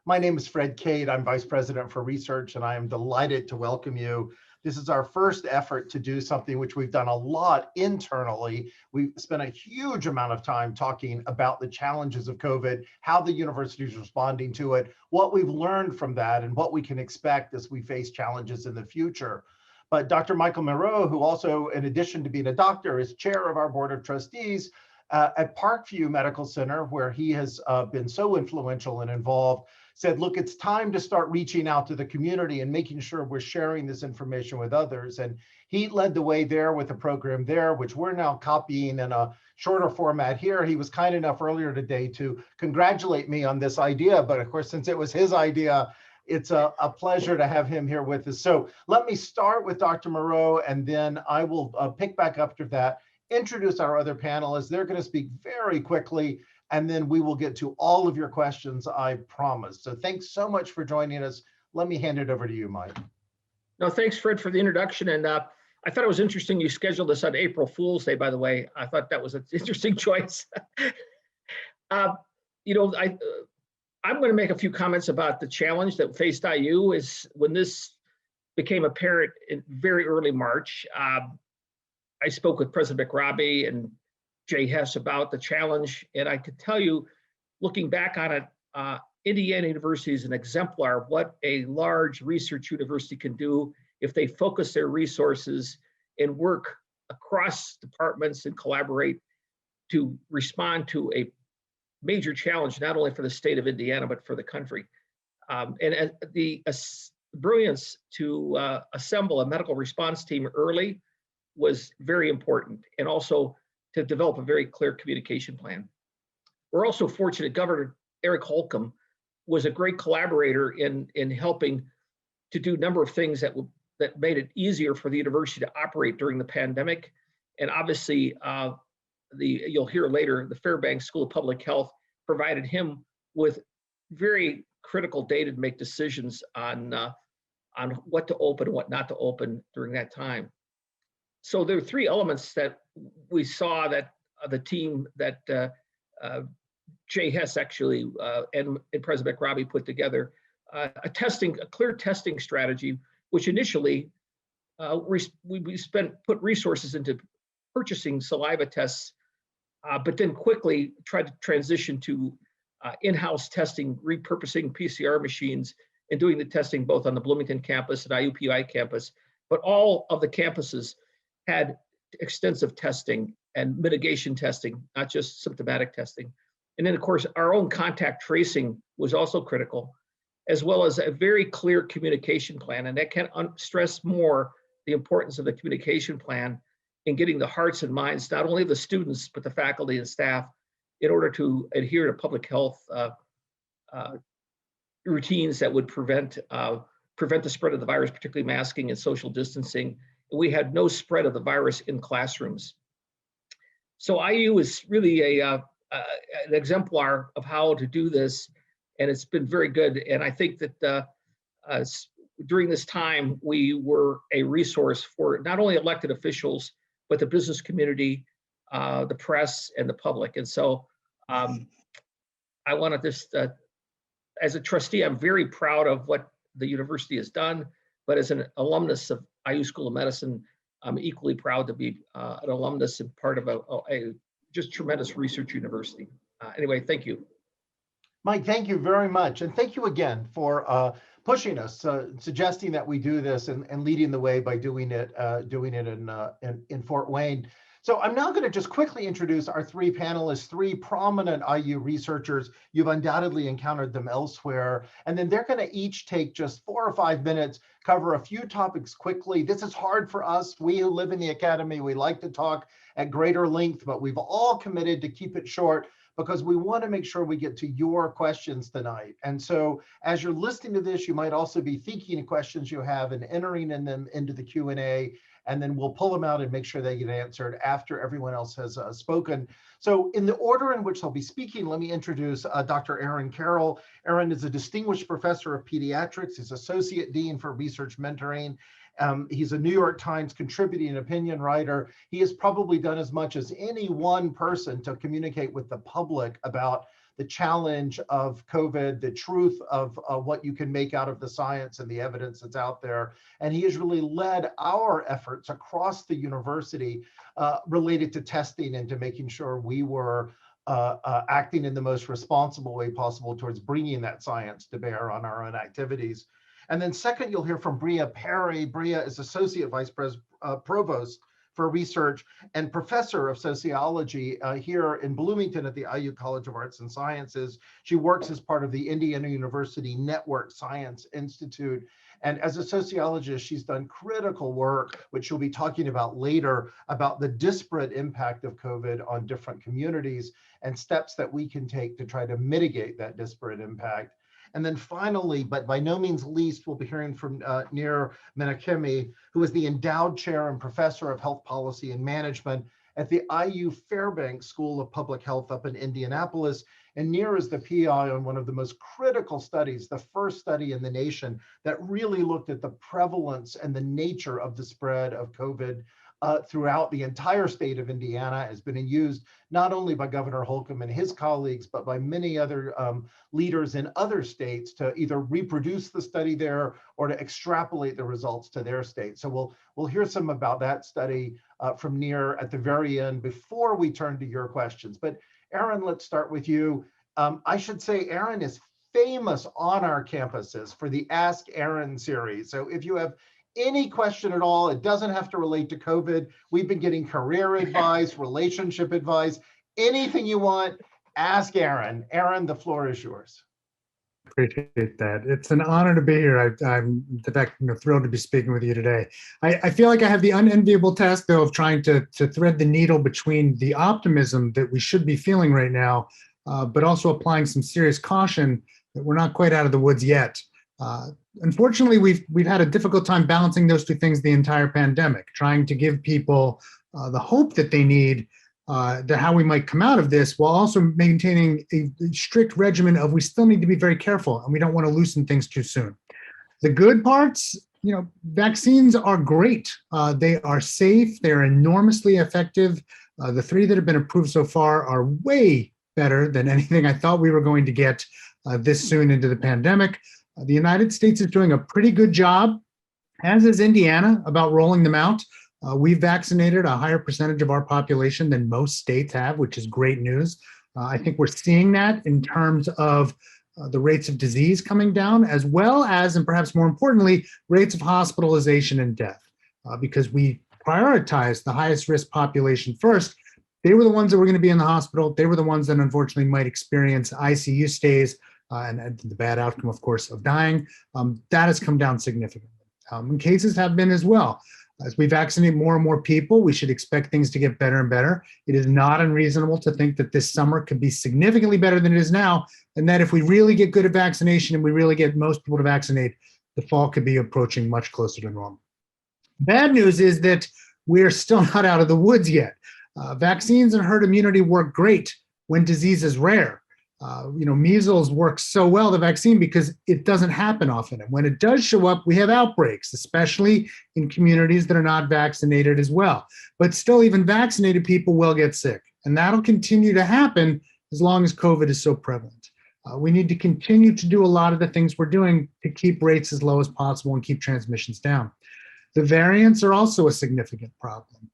My name is Fred Cate. I'm Vice President for Research, and I am delighted to welcome you. This is our first effort to do something which we've done a lot internally. We've spent a huge amount of time talking about the challenges of COVID, how the university is responding to it, what we've learned from that, and what we can expect as we face challenges in the future. But Dr. Michael Mirro, who also, in addition to being a doctor, is chair of our board of trustees at Parkview Medical Center, where he has been so influential and involved, said, look, it's time to start reaching out to the community and making sure we're sharing this information with others. And he led the way there with a program there, which we're now copying in a shorter format here. He was kind enough earlier today to congratulate me on this idea. But of course, since it was his idea, it's a pleasure to have him here with us. So let me start with Dr. Mirro, and then I will pick back up after that, introduce our other panelists. They're going to speak very quickly, and then we will get to all of your questions, I promise. So thanks so much for joining us. Let me hand it over to you, Mike. No, thanks, Fred, for the introduction. And I thought it was interesting you scheduled this on April Fool's Day, by the way. I thought that was an interesting choice. I'm going to make a few comments about the challenge that faced IU is when this became apparent in very early March. I spoke with President McRobbie and Jay Hess about the challenge, and I could tell you, looking back on it, Indiana University is an exemplar of what a large research university can do if they focus their resources and work across departments and collaborate to respond to a major challenge, not only for the state of Indiana, but for the country. And the brilliance to assemble a medical response team early was very important, and also to develop a very clear communication plan. We're also fortunate Governor Eric Holcomb was a great collaborator in helping to do a number of things that made it easier for the university to operate during the pandemic. And obviously, you'll hear later, the Fairbanks School of Public Health provided him with very critical data to make decisions on what to open and what not to open during that time. So there are three elements that we saw that the team that Jay Hess actually and President McRobbie put together, a clear testing strategy, which initially we put resources into purchasing saliva tests, but then quickly tried to transition to in-house testing, repurposing PCR machines and doing the testing both on the Bloomington campus and IUPUI campus. But all of the campuses had extensive testing and mitigation testing, not just symptomatic testing. And then, of course, our own contact tracing was also critical, as well as a very clear communication plan. And that can't stress more the importance of the communication plan in getting the hearts and minds, not only of the students, but the faculty and staff, in order to adhere to public health routines that would prevent the spread of the virus, particularly masking and social distancing. We had no spread of the virus in classrooms. So IU is really an exemplar of how to do this, and it's been very good. And I think that during this time, we were a resource for not only elected officials, but the business community, the press, and the public. And so I want to just, as a trustee, I'm very proud of what the university has done, but as an alumnus of IU School of Medicine, I'm equally proud to be an alumnus and part of a just tremendous research university. Anyway, thank you. Mike, thank you very much. And thank you again for pushing us, suggesting that we do this and leading the way by doing it in Fort Wayne. So I'm now going to just quickly introduce our three panelists, three prominent IU researchers. You've undoubtedly encountered them elsewhere. And then they're going to each take just 4 or 5 minutes, cover a few topics quickly. This is hard for us. We who live in the academy, we like to talk at greater length, but we've all committed to keep it short because we want to make sure we get to your questions tonight. And so as you're listening to this, you might also be thinking of questions you have and entering them into the Q&A. And then we'll pull them out and make sure they get answered after everyone else has spoken. So in the order in which they'll be speaking, let me introduce Dr. Aaron Carrol. Aaron is a distinguished professor of pediatrics. He's Associate Dean for Research Mentoring. He's a New York Times contributing opinion writer. He has probably done as much as any one person to communicate with the public about the challenge of COVID, the truth of what you can make out of the science and the evidence that's out there. And he has really led our efforts across the university related to testing and to making sure we were acting in the most responsible way possible towards bringing that science to bear on our own activities. And then second, you'll hear from Brea Perry. Brea is Associate Vice Provost for Research and Professor of Sociology here in Bloomington at the IU College of Arts and Sciences. She works as part of the Indiana University Network Science Institute. And as a sociologist, she's done critical work, which she'll be talking about later, about the disparate impact of COVID on different communities and steps that we can take to try to mitigate that disparate impact. And then finally, but by no means least, we'll be hearing from Nir Menachemi, who is the Endowed Chair and Professor of Health Policy and Management at the IU Fairbanks School of Public Health up in Indianapolis. And Nir is the PI on one of the most critical studies, the first study in the nation that really looked at the prevalence and the nature of the spread of COVID throughout the entire state of Indiana. Has been used not only by Governor Holcomb and his colleagues, but by many other leaders in other states to either reproduce the study there or to extrapolate the results to their state. So we'll hear some about that study from Nir at the very end before we turn to your questions. But Aaron, let's start with you. I should say Aaron is famous on our campuses for the Ask Aaron series. So if you have any question at all, it doesn't have to relate to COVID. We've been getting career advice, relationship advice, anything you want, ask Aaron. Aaron, the floor is yours. Appreciate that. It's an honor to be here. I'm in fact thrilled to be speaking with you today. I feel like I have the unenviable task, though, of trying to thread the needle between the optimism that we should be feeling right now, but also applying some serious caution that we're not quite out of the woods yet. Unfortunately, we've had a difficult time balancing those two things the entire pandemic, trying to give people the hope that they need, that how we might come out of this, while also maintaining a strict regimen of we still need to be very careful and we don't want to loosen things too soon. The good parts, vaccines are great. They are safe. They're enormously effective. The 3 that have been approved so far are way better than anything I thought we were going to get this soon into the pandemic. The United States is doing a pretty good job, as is Indiana, about rolling them out. We've vaccinated a higher percentage of our population than most states have, which is great news. I think we're seeing that in terms of the rates of disease coming down, as well as, and perhaps more importantly, rates of hospitalization and death, because we prioritized the highest risk population first. They were the ones that were going to be in the hospital. They were the ones that unfortunately might experience ICU stays, and the bad outcome, of course, of dying. That has come down significantly. And cases have been as well. As we vaccinate more and more people, we should expect things to get better and better. It is not unreasonable to think that this summer could be significantly better than it is now, and that if we really get good at vaccination and we really get most people to vaccinate, the fall could be approaching much closer to normal. Bad news is that we're still not out of the woods yet. Vaccines and herd immunity work great when disease is rare. Measles works so well, the vaccine, because it doesn't happen often. And when it does show up, we have outbreaks, especially in communities that are not vaccinated as well. But still, even vaccinated people will get sick. And that'll continue to happen as long as COVID is so prevalent. We need to continue to do a lot of the things we're doing to keep rates as low as possible and keep transmissions down. The variants are also a significant problem.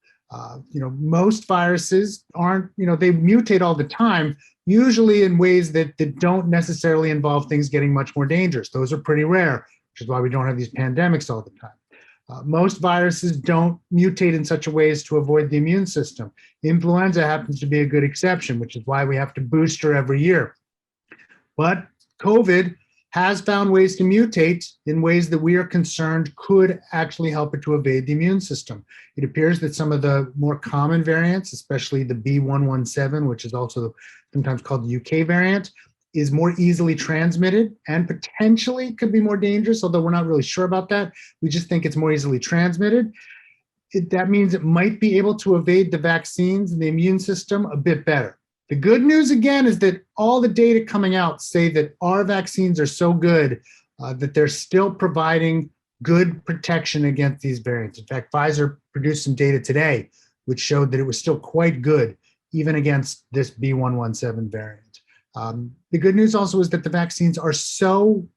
Most viruses aren't, they mutate all the time, usually in ways that don't necessarily involve things getting much more dangerous. Those are pretty rare, which is why we don't have these pandemics all the time. Most viruses don't mutate in such a way as to avoid the immune system. Influenza happens to be a good exception, which is why we have to booster every year. But COVID has found ways to mutate in ways that we are concerned could actually help it to evade the immune system. It appears that some of the more common variants, especially the B117, which is also sometimes called the UK variant, is more easily transmitted and potentially could be more dangerous, although we're not really sure about that. We just think it's more easily transmitted. That means it might be able to evade the vaccines and the immune system a bit better. The good news, again, is that all the data coming out say that our vaccines are so good that they're still providing good protection against these variants. In fact, Pfizer produced some data today which showed that it was still quite good even against this B117 variant. The good news also is that the vaccines are so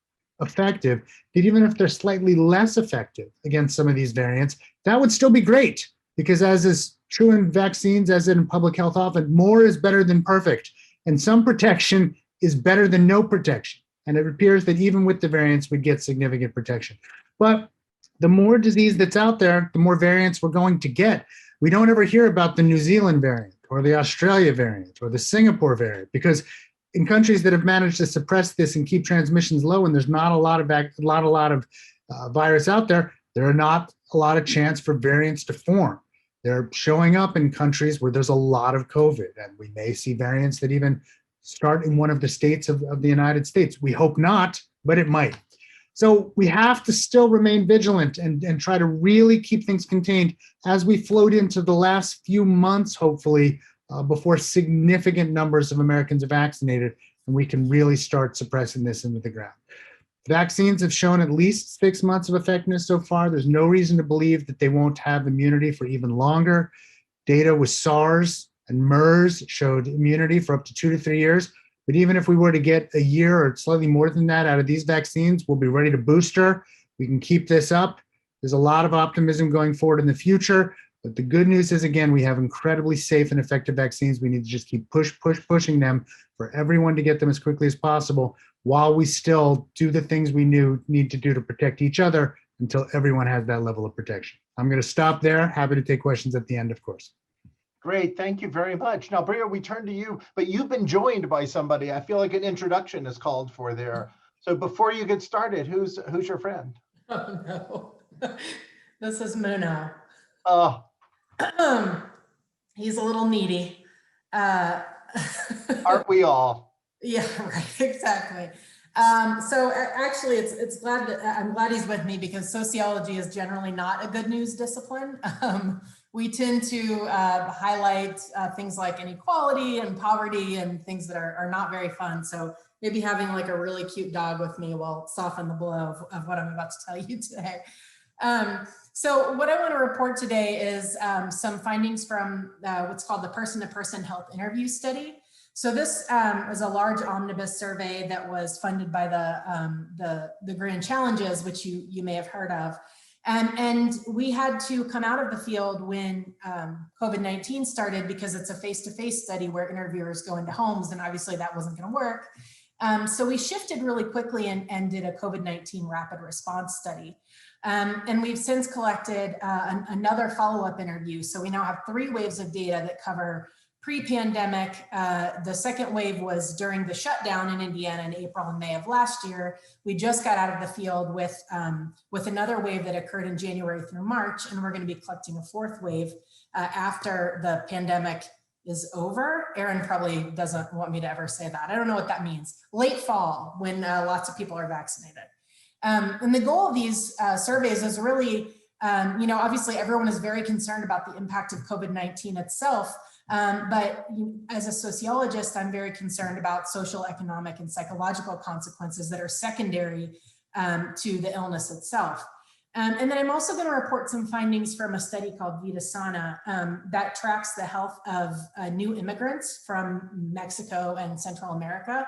effective that even if they're slightly less effective against some of these variants, that would still be great, because as is true in vaccines, as in public health often, more is better than perfect, and some protection is better than no protection. And it appears that even with the variants, we get significant protection. But the more disease that's out there, the more variants we're going to get. We don't ever hear about the New Zealand variant or the Australia variant or the Singapore variant, because in countries that have managed to suppress this and keep transmissions low, and there's not a lot of virus out there, there are not a lot of chance for variants to form. They're showing up in countries where there's a lot of COVID, and we may see variants that even start in one of the states of the United States. We hope not, but it might. So we have to still remain vigilant and try to really keep things contained as we float into the last few months, hopefully, before significant numbers of Americans are vaccinated, and we can really start suppressing this into the ground. Vaccines have shown at least 6 months of effectiveness so far. There's no reason to believe that they won't have immunity for even longer. Data with SARS and MERS showed immunity for up to 2 to 3 years. But even if we were to get a year or slightly more than that out of these vaccines, we'll be ready to booster. We can keep this up. There's a lot of optimism going forward in the future. But the good news is, again, we have incredibly safe and effective vaccines. We need to just keep pushing them for everyone to get them as quickly as possible, while we still do the things we need to do to protect each other until everyone has that level of protection. I'm going to stop there. Happy to take questions at the end, of course. Great, thank you very much. Now, Brea, we turn to you, but you've been joined by somebody. I feel like an introduction is called for there. So before you get started, who's your friend? Oh no, this is Mirro. He's a little needy. Aren't we all? Yeah, right, exactly. So actually, I'm glad he's with me, because sociology is generally not a good news discipline. We tend to highlight things like inequality and poverty and things that are not very fun. So maybe having like a really cute dog with me will soften the blow of what I'm about to tell you today. So what I want to report today is some findings from what's called the person-to-person health interview study. So this is a large omnibus survey that was funded by the Grand Challenges, which you may have heard of. And we had to come out of the field when COVID-19 started, because it's a face-to-face study where interviewers go into homes, and obviously that wasn't going to work. So we shifted really quickly and did a COVID-19 rapid response study. And we've since collected another follow-up interview. So we now have 3 waves of data that cover pre-pandemic. The second wave was during the shutdown in Indiana in April and May of last year. We just got out of the field with another wave that occurred in January through March, and we're going to be collecting a 4th wave after the pandemic is over. Aaron probably doesn't want me to ever say that. I don't know what that means. Late fall, when lots of people are vaccinated. And the goal of these surveys is really, obviously everyone is very concerned about the impact of COVID-19 itself. But as a sociologist, I'm very concerned about social, economic, and psychological consequences that are secondary to the illness itself. And then I'm also going to report some findings from a study called Vida Sana that tracks the health of new immigrants from Mexico and Central America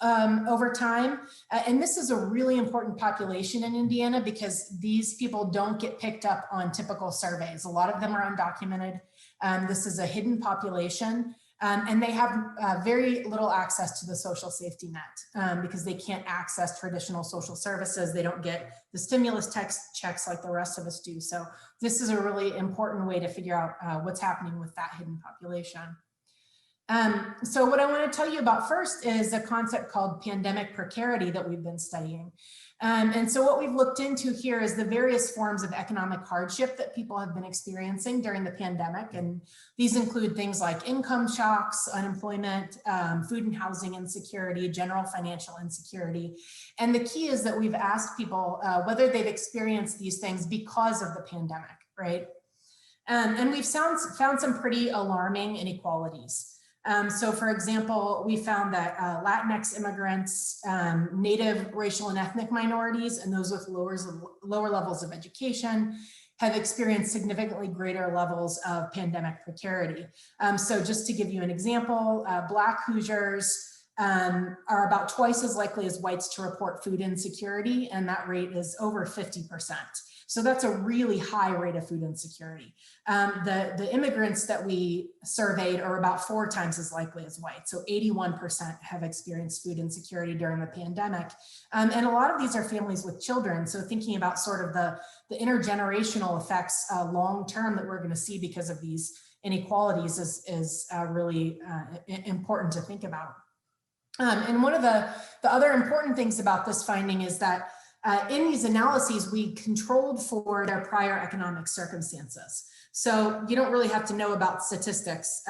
over time. And this is a really important population in Indiana, because these people don't get picked up on typical surveys. A lot of them are undocumented. This is a hidden population, and they have very little access to the social safety net because they can't access traditional social services. They don't get the stimulus checks like the rest of us do. So this is a really important way to figure out what's happening with that hidden population. So what I want to tell you about first is a concept called pandemic precarity that we've been studying. And so what we've looked into here is the various forms of economic hardship that people have been experiencing during the pandemic. And these include things like income shocks, unemployment, food and housing insecurity, general financial insecurity. And the key is that we've asked people whether they've experienced these things because of the pandemic, right? And we've found some pretty alarming inequalities. So for example, we found that Latinx immigrants, Native racial and ethnic minorities, and those with lower levels of education have experienced significantly greater levels of pandemic precarity. So just to give you an example, Black Hoosiers are about twice as likely as whites to report food insecurity, and that rate is over 50%. So that's a really high rate of food insecurity. The immigrants that we surveyed are about 4 times as likely as whites. So 81% have experienced food insecurity during the pandemic. And a lot of these are families with children. So thinking about sort of the intergenerational effects long-term that we're going to see because of these inequalities is really important to think about. And one of the other important things about this finding is that in these analyses, we controlled for their prior economic circumstances. So you don't really have to know about statistics.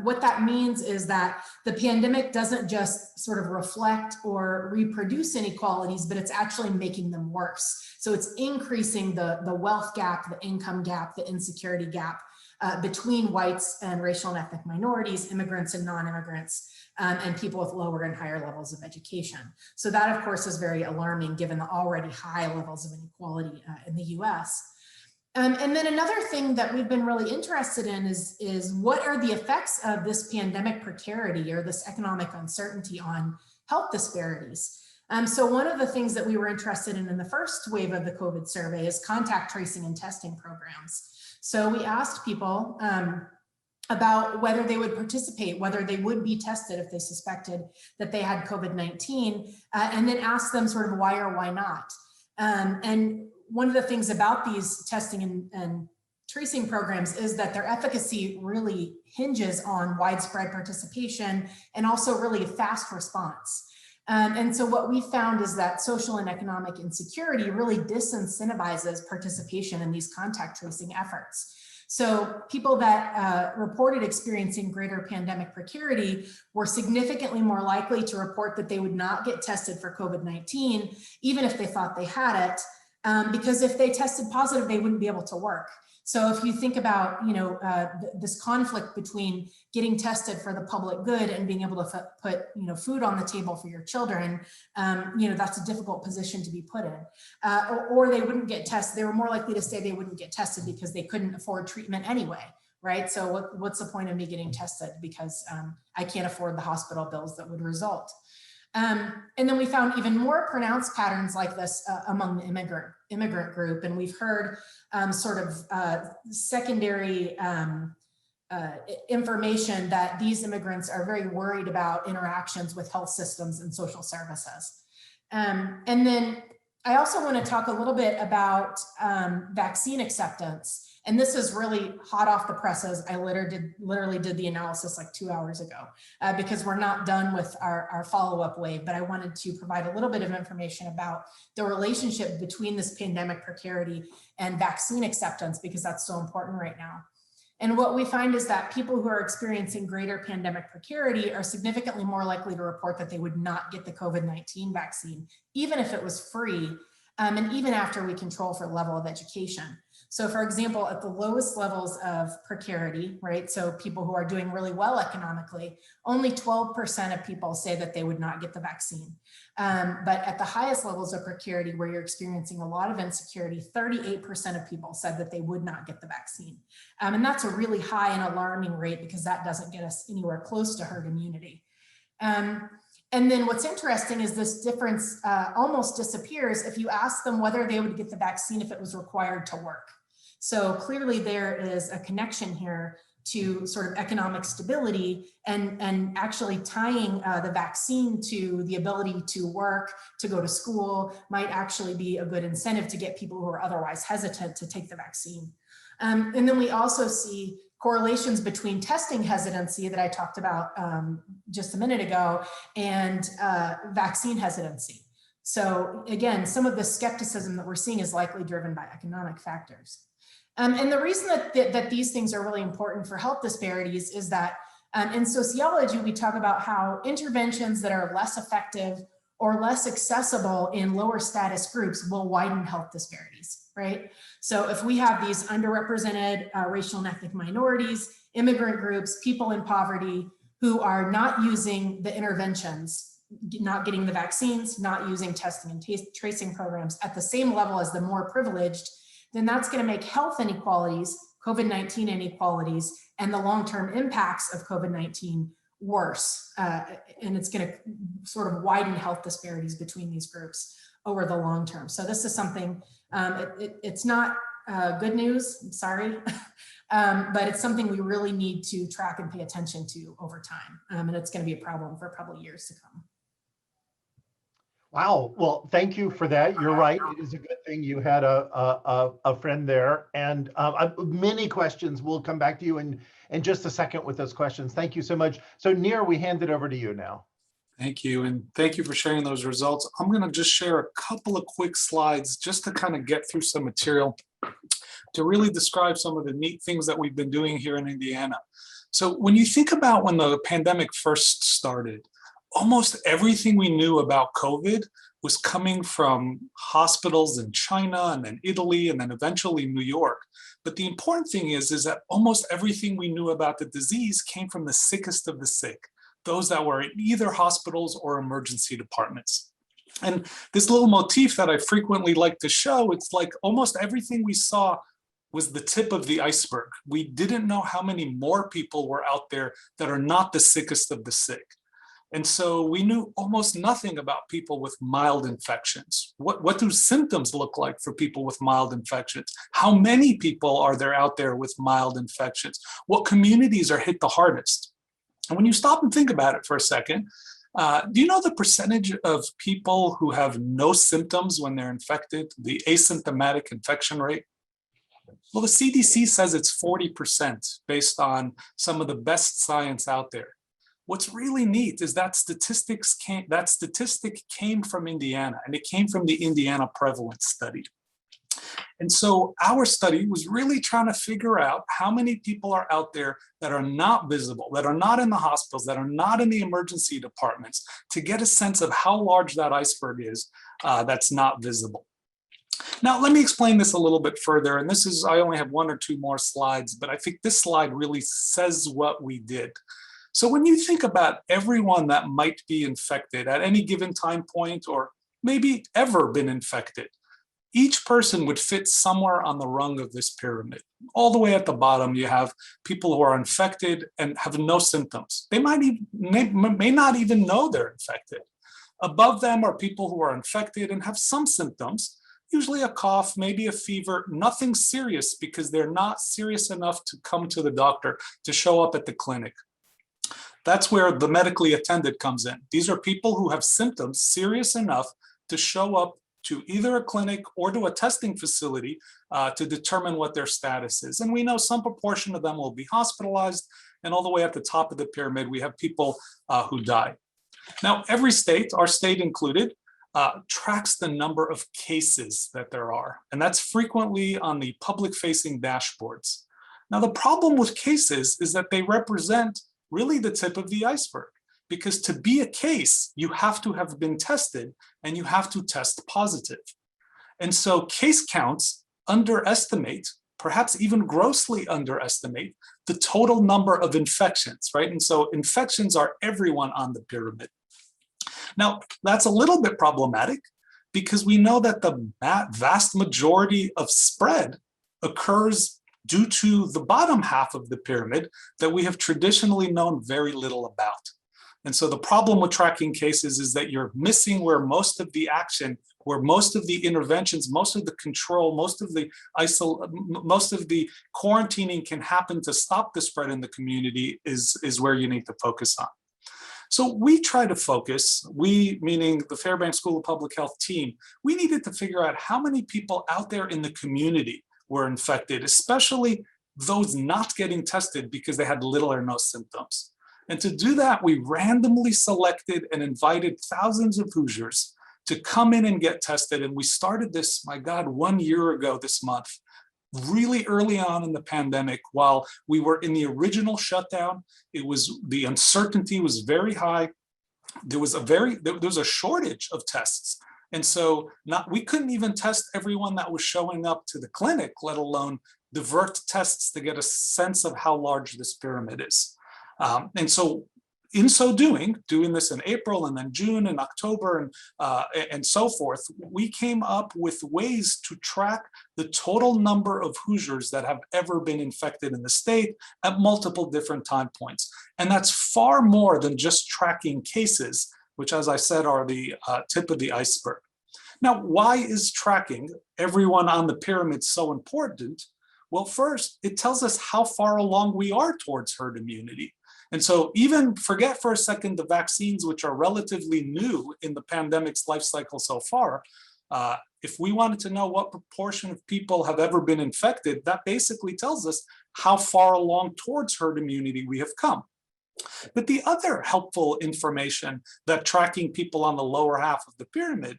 What that means is that the pandemic doesn't just sort of reflect or reproduce inequalities, but it's actually making them worse. So it's increasing the wealth gap, the income gap, the insecurity gap between whites and racial and ethnic minorities, immigrants and non-immigrants, and people with lower and higher levels of education. So that, of course, is very alarming given the already high levels of inequality in the US. And then another thing that we've been really interested in is what are the effects of this pandemic precarity or this economic uncertainty on health disparities? So one of the things that we were interested in the first wave of the COVID survey is contact tracing and testing programs. So we asked people about whether they would participate, whether they would be tested if they suspected that they had COVID-19, and then asked them sort of why or why not. And one of the things about these testing and tracing programs is that their efficacy really hinges on widespread participation and also really a fast response. And so what we found is that social and economic insecurity really disincentivizes participation in these contact tracing efforts. So people that reported experiencing greater pandemic precarity were significantly more likely to report that they would not get tested for COVID-19, even if they thought they had it, because if they tested positive, they wouldn't be able to work. So if you think about, this conflict between getting tested for the public good and being able to put, food on the table for your children, that's a difficult position to be put in. Or they wouldn't get tested. They were more likely to say they wouldn't get tested because they couldn't afford treatment anyway, right? So what's the point of me getting tested because I can't afford the hospital bills that would result. And then we found even more pronounced patterns like this among the immigrant group. And we've heard secondary information that these immigrants are very worried about interactions with health systems and social services. And then I also want to talk a little bit about vaccine acceptance. And this is really hot off the presses. I literally did the analysis like 2 hours ago because we're not done with our follow-up wave, but I wanted to provide a little bit of information about the relationship between this pandemic precarity and vaccine acceptance because that's so important right now. And what we find is that people who are experiencing greater pandemic precarity are significantly more likely to report that they would not get the COVID-19 vaccine, even if it was free, and even after we control for level of education. So for example, at the lowest levels of precarity, right? So people who are doing really well economically, only 12% of people say that they would not get the vaccine. But at the highest levels of precarity where you're experiencing a lot of insecurity, 38% of people said that they would not get the vaccine. And that's a really high and alarming rate because that doesn't get us anywhere close to herd immunity. And then what's interesting is this difference almost disappears if you ask them whether they would get the vaccine if it was required to work. So clearly there is a connection here to sort of economic stability and actually tying the vaccine to the ability to work, to go to school might actually be a good incentive to get people who are otherwise hesitant to take the vaccine. And then we also see correlations between testing hesitancy that I talked about just a minute ago and vaccine hesitancy. So again, some of the skepticism that we're seeing is likely driven by economic factors. And the reason that these things are really important for health disparities is that in sociology, we talk about how interventions that are less effective or less accessible in lower status groups will widen health disparities, right? So if we have these underrepresented racial and ethnic minorities, immigrant groups, people in poverty who are not using the interventions, not getting the vaccines, not using testing and tracing programs at the same level as the more privileged, then that's going to make health inequalities, COVID-19 inequalities, and the long-term impacts of COVID-19 worse. And it's going to sort of widen health disparities between these groups over the long term. So this is something, it's not good news, I'm sorry, but it's something we really need to track and pay attention to over time. And it's going to be a problem for probably years to come. Wow. Well, thank you for that. You're right. It is a good thing you had a friend there. And many questions. We'll come back to you in just a second with those questions. Thank you so much. So Nir, we hand it over to you now. Thank you. And thank you for sharing those results. I'm going to just share a couple of quick slides just to kind of get through some material to really describe some of the neat things that we've been doing here in Indiana. So when you think about when the pandemic first started, almost everything we knew about COVID was coming from hospitals in China and then Italy and then eventually New York. But the important thing is that almost everything we knew about the disease came from the sickest of the sick, those that were in either hospitals or emergency departments. And this little motif that I frequently like to show, it's like almost everything we saw was the tip of the iceberg. We didn't know how many more people were out there that are not the sickest of the sick. And so we knew almost nothing about people with mild infections. What do symptoms look like for people with mild infections? How many people are there out there with mild infections? What communities are hit the hardest? And when you stop and think about it for a second, do you know the percentage of people who have no symptoms when they're infected, the asymptomatic infection rate? Well, the CDC says it's 40% based on some of the best science out there. What's really neat is that statistic came from Indiana, and it came from the Indiana prevalence study. And so our study was really trying to figure out how many people are out there that are not visible, that are not in the hospitals, that are not in the emergency departments, to get a sense of how large that iceberg is that's not visible. Now, let me explain this a little bit further. And this is, I only have one or two more slides, but I think this slide really says what we did. So when you think about everyone that might be infected at any given time point, or maybe ever been infected, each person would fit somewhere on the rung of this pyramid. All the way at the bottom, you have people who are infected and have no symptoms. They may not even know they're infected. Above them are people who are infected and have some symptoms, usually a cough, maybe a fever, nothing serious because they're not serious enough to come to the doctor, to show up at the clinic. That's where the medically attended comes in. These are people who have symptoms serious enough to show up to either a clinic or to a testing facility to determine what their status is. And we know some proportion of them will be hospitalized, and all the way at the top of the pyramid, we have people who die. Now, every state, our state included, tracks the number of cases that there are, and that's frequently on the public-facing dashboards. Now, the problem with cases is that they represent really the tip of the iceberg, because to be a case, you have to have been tested and you have to test positive. And so case counts underestimate, perhaps even grossly underestimate, the total number of infections, right? And so infections are everyone on the pyramid. Now, that's a little bit problematic because we know that the vast majority of spread occurs due to the bottom half of the pyramid that we have traditionally known very little about. And so the problem with tracking cases is that you're missing where most of the action, where most of the interventions, most of the control, most of the quarantining can happen to stop the spread in the community is where you need to focus on. So we try to focus, we meaning the Fairbanks School of Public Health team, we needed to figure out how many people out there in the community were infected, especially those not getting tested because they had little or no symptoms. And to do that, we randomly selected and invited thousands of Hoosiers to come in and get tested. And we started this, my God, 1 year ago this month, really early on in the pandemic, while we were in the original shutdown. The uncertainty was very high. There was a shortage of tests. And so we couldn't even test everyone that was showing up to the clinic, let alone divert tests to get a sense of how large this pyramid is. And so in so doing this in April and then June and October and so forth, we came up with ways to track the total number of Hoosiers that have ever been infected in the state at multiple different time points. And that's far more than just tracking cases, which, as I said, are the tip of the iceberg. Now, why is tracking everyone on the pyramid so important? Well, first, it tells us how far along we are towards herd immunity. And so even forget for a second the vaccines, which are relatively new in the pandemic's life cycle so far. If we wanted to know what proportion of people have ever been infected, that basically tells us how far along towards herd immunity we have come. But the other helpful information that tracking people on the lower half of the pyramid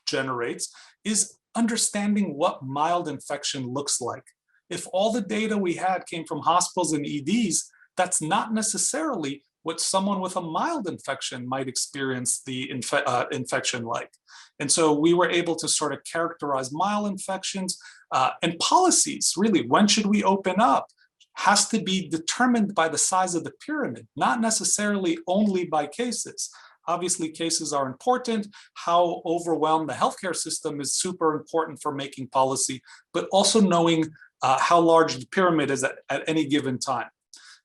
generates is understanding what mild infection looks like. If all the data we had came from hospitals and EDs, that's not necessarily what someone with a mild infection might experience the infection like. And so we were able to sort of characterize mild infections and policies. Really, when should we open up has to be determined by the size of the pyramid, not necessarily only by cases. Obviously, cases are important. How overwhelmed the healthcare system is super important for making policy, but also knowing how large the pyramid is at any given time.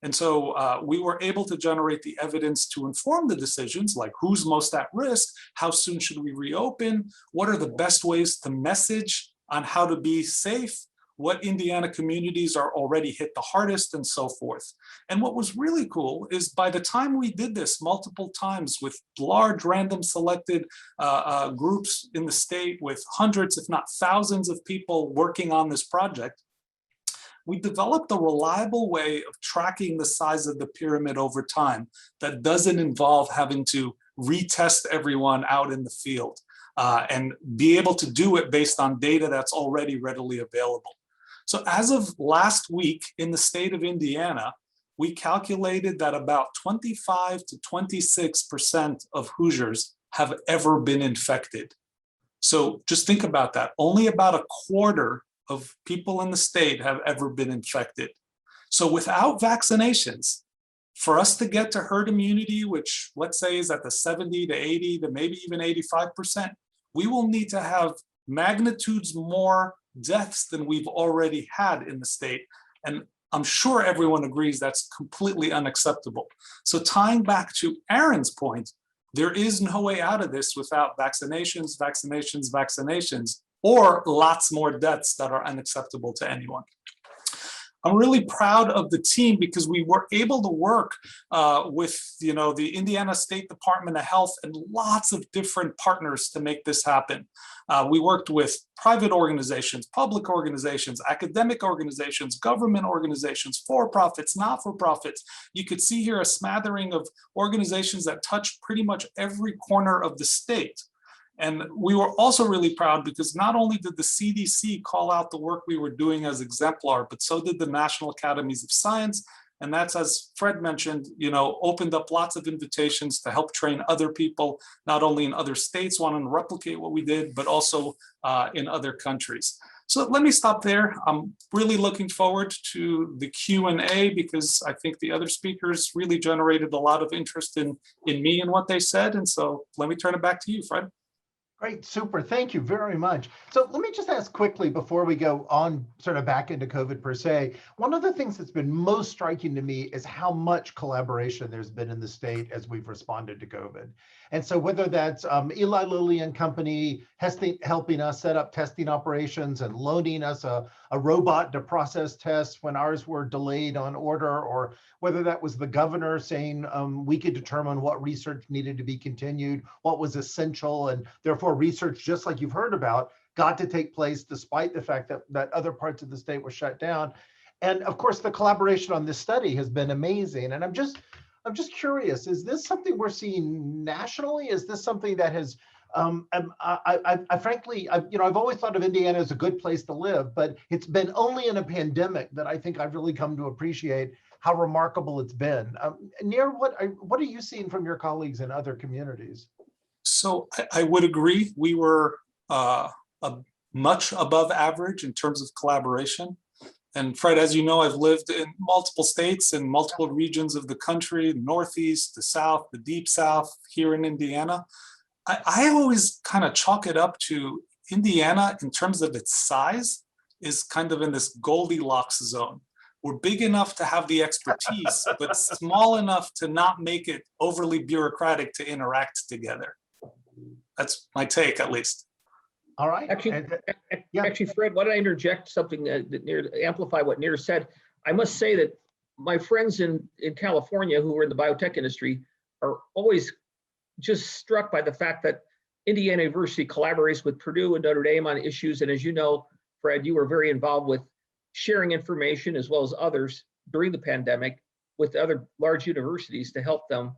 And so we were able to generate the evidence to inform the decisions, like who's most at risk, how soon should we reopen, what are the best ways to message on how to be safe, what Indiana communities are already hit the hardest, and so forth. And what was really cool is by the time we did this multiple times with large random selected groups in the state with hundreds, if not thousands of people working on this project, we developed a reliable way of tracking the size of the pyramid over time that doesn't involve having to retest everyone out in the field and be able to do it based on data that's already readily available. So as of last week in the state of Indiana, we calculated that about 25 to 26% of Hoosiers have ever been infected. So just think about that. Only about a quarter of people in the state have ever been infected. So without vaccinations, for us to get to herd immunity, which let's say is at the 70 to 80 to maybe even 85%, we will need to have magnitudes more deaths than we've already had in the state. And I'm sure everyone agrees that's completely unacceptable. So tying back to Aaron's point, there is no way out of this without vaccinations, vaccinations, vaccinations, or lots more deaths that are unacceptable to anyone. I'm really proud of the team because we were able to work with the Indiana State Department of Health and lots of different partners to make this happen. We worked with private organizations, public organizations, academic organizations, government organizations, for-profits, not-for-profits. You could see here a smattering of organizations that touch pretty much every corner of the state. And we were also really proud because not only did the CDC call out the work we were doing as exemplar, but so did the National Academies of Science. And that's, as Fred mentioned, opened up lots of invitations to help train other people, not only in other states wanting to replicate what we did, but also in other countries. So let me stop there. I'm really looking forward to the Q&A because I think the other speakers really generated a lot of interest in me and what they said. And so let me turn it back to you, Fred. Great, super, thank you very much. So let me just ask quickly before we go on sort of back into COVID per se, one of the things that's been most striking to me is how much collaboration there's been in the state as we've responded to COVID. And so whether that's Eli Lilly and Company helping us set up testing operations and loaning us a robot to process tests when ours were delayed on order, or whether that was the governor saying we could determine what research needed to be continued, what was essential, and therefore research, just like you've heard about, got to take place despite the fact that other parts of the state were shut down. And of course, the collaboration on this study has been amazing. And I'm just curious, is this something we're seeing nationally? Is this something that has, frankly, I've always thought of Indiana as a good place to live, but it's been only in a pandemic that I think I've really come to appreciate how remarkable it's been. Nir, what are you seeing from your colleagues in other communities? So I would agree. We were much above average in terms of collaboration. And Fred, as you know, I've lived in multiple states and multiple regions of the country, the Northeast, the South, the Deep South, here in Indiana. I always kind of chalk it up to Indiana in terms of its size is kind of in this Goldilocks zone. We're big enough to have the expertise, but small enough to not make it overly bureaucratic to interact together. That's my take, at least. All right. Actually, Fred, why don't I interject something that amplify what Nir said? I must say that my friends in California who are in the biotech industry are always just struck by the fact that Indiana University collaborates with Purdue and Notre Dame on issues. And as you know, Fred, you were very involved with sharing information as well as others during the pandemic with other large universities to help them.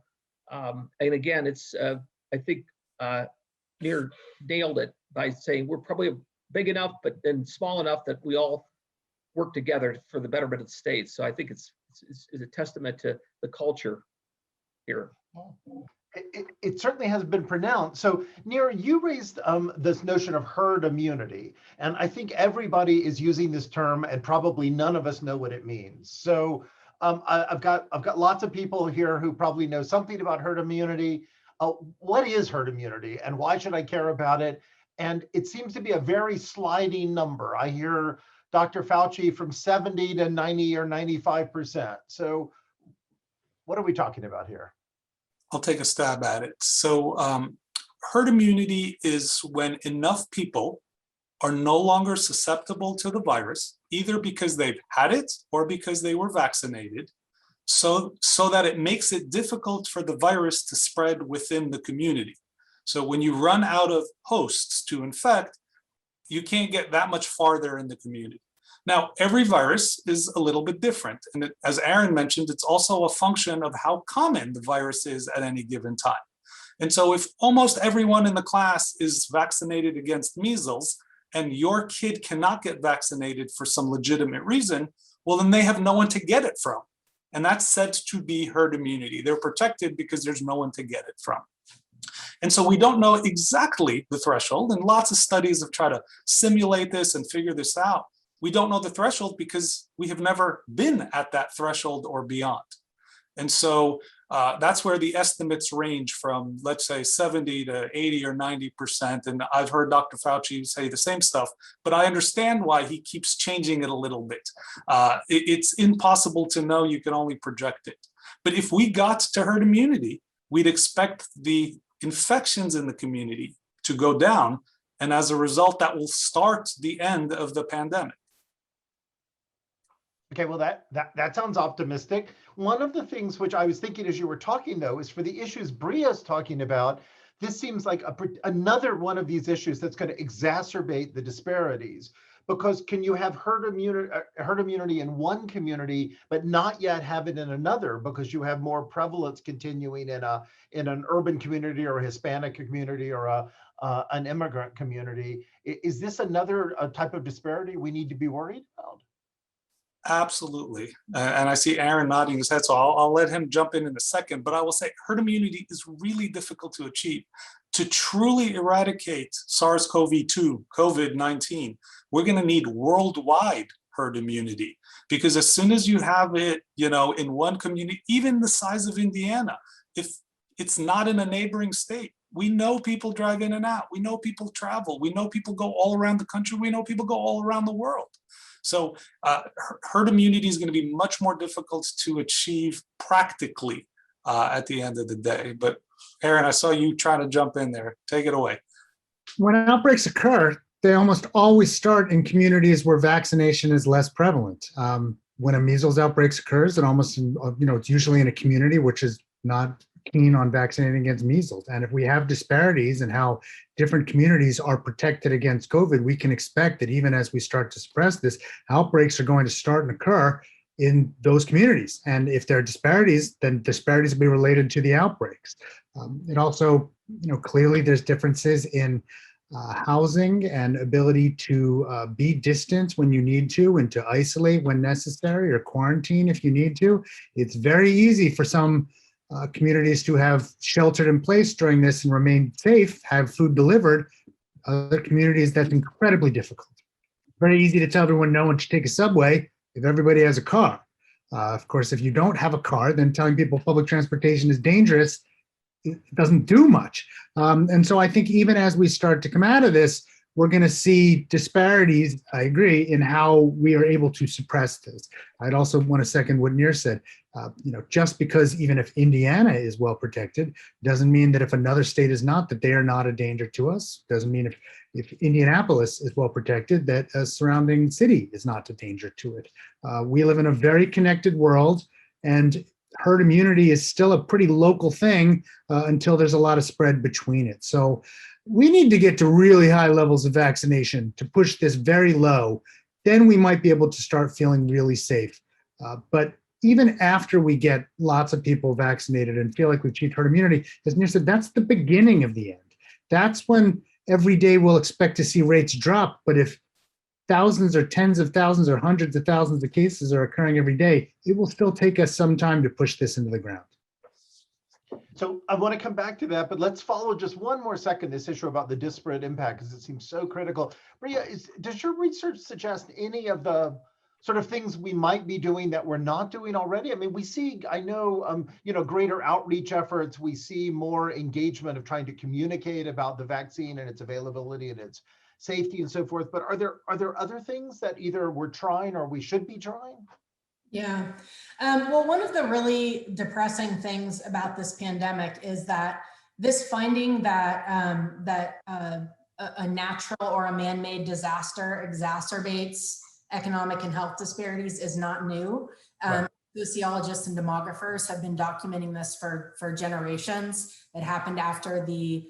And again, it's I think Nir nailed it by saying we're probably big enough, but then small enough that we all work together for the betterment of the state. So I think it's a testament to the culture here. It certainly has been pronounced. So Nir, you raised this notion of herd immunity, and I think everybody is using this term, and probably none of us know what it means. So I've got lots of people here who probably know something about herd immunity. What is herd immunity, and why should I care about it? And it seems to be a very sliding number. I hear Dr. Fauci from 70 to 90 or 95%. So what are we talking about here? I'll take a stab at it. So herd immunity is when enough people are no longer susceptible to the virus, either because they've had it or because they were vaccinated, so that it makes it difficult for the virus to spread within the community. So when you run out of hosts to infect, you can't get that much farther in the community. Now, every virus is a little bit different. And as Aaron mentioned, it's also a function of how common the virus is at any given time. And so if almost everyone in the class is vaccinated against measles and your kid cannot get vaccinated for some legitimate reason, well, then they have no one to get it from. And that's said to be herd immunity. They're protected because there's no one to get it from. And so we don't know exactly the threshold, and lots of studies have tried to simulate this and figure this out. We don't know the threshold because we have never been at that threshold or beyond. And so that's where the estimates range from, let's say 70 to 80 or 90%. And I've heard Dr. Fauci say the same stuff, but I understand why he keeps changing it a little bit. It's impossible to know, you can only project it. But if we got to herd immunity, we'd expect the infections in the community to go down. And as a result, that will start the end of the pandemic. Okay, well, that sounds optimistic. One of the things which I was thinking as you were talking, though, is for the issues Brea is talking about, this seems like another one of these issues that's going to exacerbate the disparities. Because can you have herd immunity in one community, but not yet have it in another, because you have more prevalence continuing in an urban community or a Hispanic community or an immigrant community? Is this another type of disparity we need to be worried about? Absolutely. And I see Aaron nodding his head, so I'll let him jump in a second. But I will say herd immunity is really difficult to achieve. To truly eradicate SARS-CoV-2, COVID-19, we're going to need worldwide herd immunity, because as soon as you have it, in one community, even the size of Indiana, if it's not in a neighboring state, we know people drive in and out. We know people travel. We know people go all around the country. We know people go all around the world. So herd immunity is going to be much more difficult to achieve practically at the end of the day. But Aaron, I saw you trying to jump in there. Take it away. When outbreaks occur, they almost always start in communities where vaccination is less prevalent. When a measles outbreak occurs, it's usually in a community which is not keen on vaccinating against measles. And if we have disparities in how different communities are protected against COVID, we can expect that even as we start to suppress this, outbreaks are going to start and occur in those communities. And if there are disparities, then disparities will be related to the outbreaks. It also, clearly there's differences in housing and ability to be distant when you need to, and to isolate when necessary, or quarantine if you need to. It's very easy for some communities to have sheltered in place during this and remain safe, have food delivered. Other communities, that's incredibly difficult. Very easy to tell everyone no one should take a subway, if everybody has a car. Of course, if you don't have a car, then telling people public transportation is dangerous, it doesn't do much. And so I think even as we start to come out of this, we're going to see disparities, I agree, in how we are able to suppress this. I'd also want to second what Nir said. Just because even if Indiana is well protected, doesn't mean that if another state is not, that they are not a danger to us. Doesn't mean if Indianapolis is well protected, that a surrounding city is not a danger to it. We live in a very connected world, and herd immunity is still a pretty local thing until there's a lot of spread between it. So we need to get to really high levels of vaccination to push this very low. Then we might be able to start feeling really safe. But even after we get lots of people vaccinated and feel like we've achieved herd immunity, as Nir said, that's the beginning of the end. That's when every day we'll expect to see rates drop. But if thousands or tens of thousands or hundreds of thousands of cases are occurring every day, it will still take us some time to push this into the ground. So I want to come back to that, but let's follow just one more second this issue about the disparate impact, because it seems so critical. Brea, does your research suggest any of the sort of things we might be doing that we're not doing already? I mean, we see, I know, greater outreach efforts. We see more engagement of trying to communicate about the vaccine and its availability and its safety and so forth. But are there other things that either we're trying or we should be trying? Yeah. Well, one of the really depressing things about this pandemic is that this finding that a natural or a man-made disaster exacerbates economic and health disparities is not new. Right. Sociologists and demographers have been documenting this for generations. It happened after the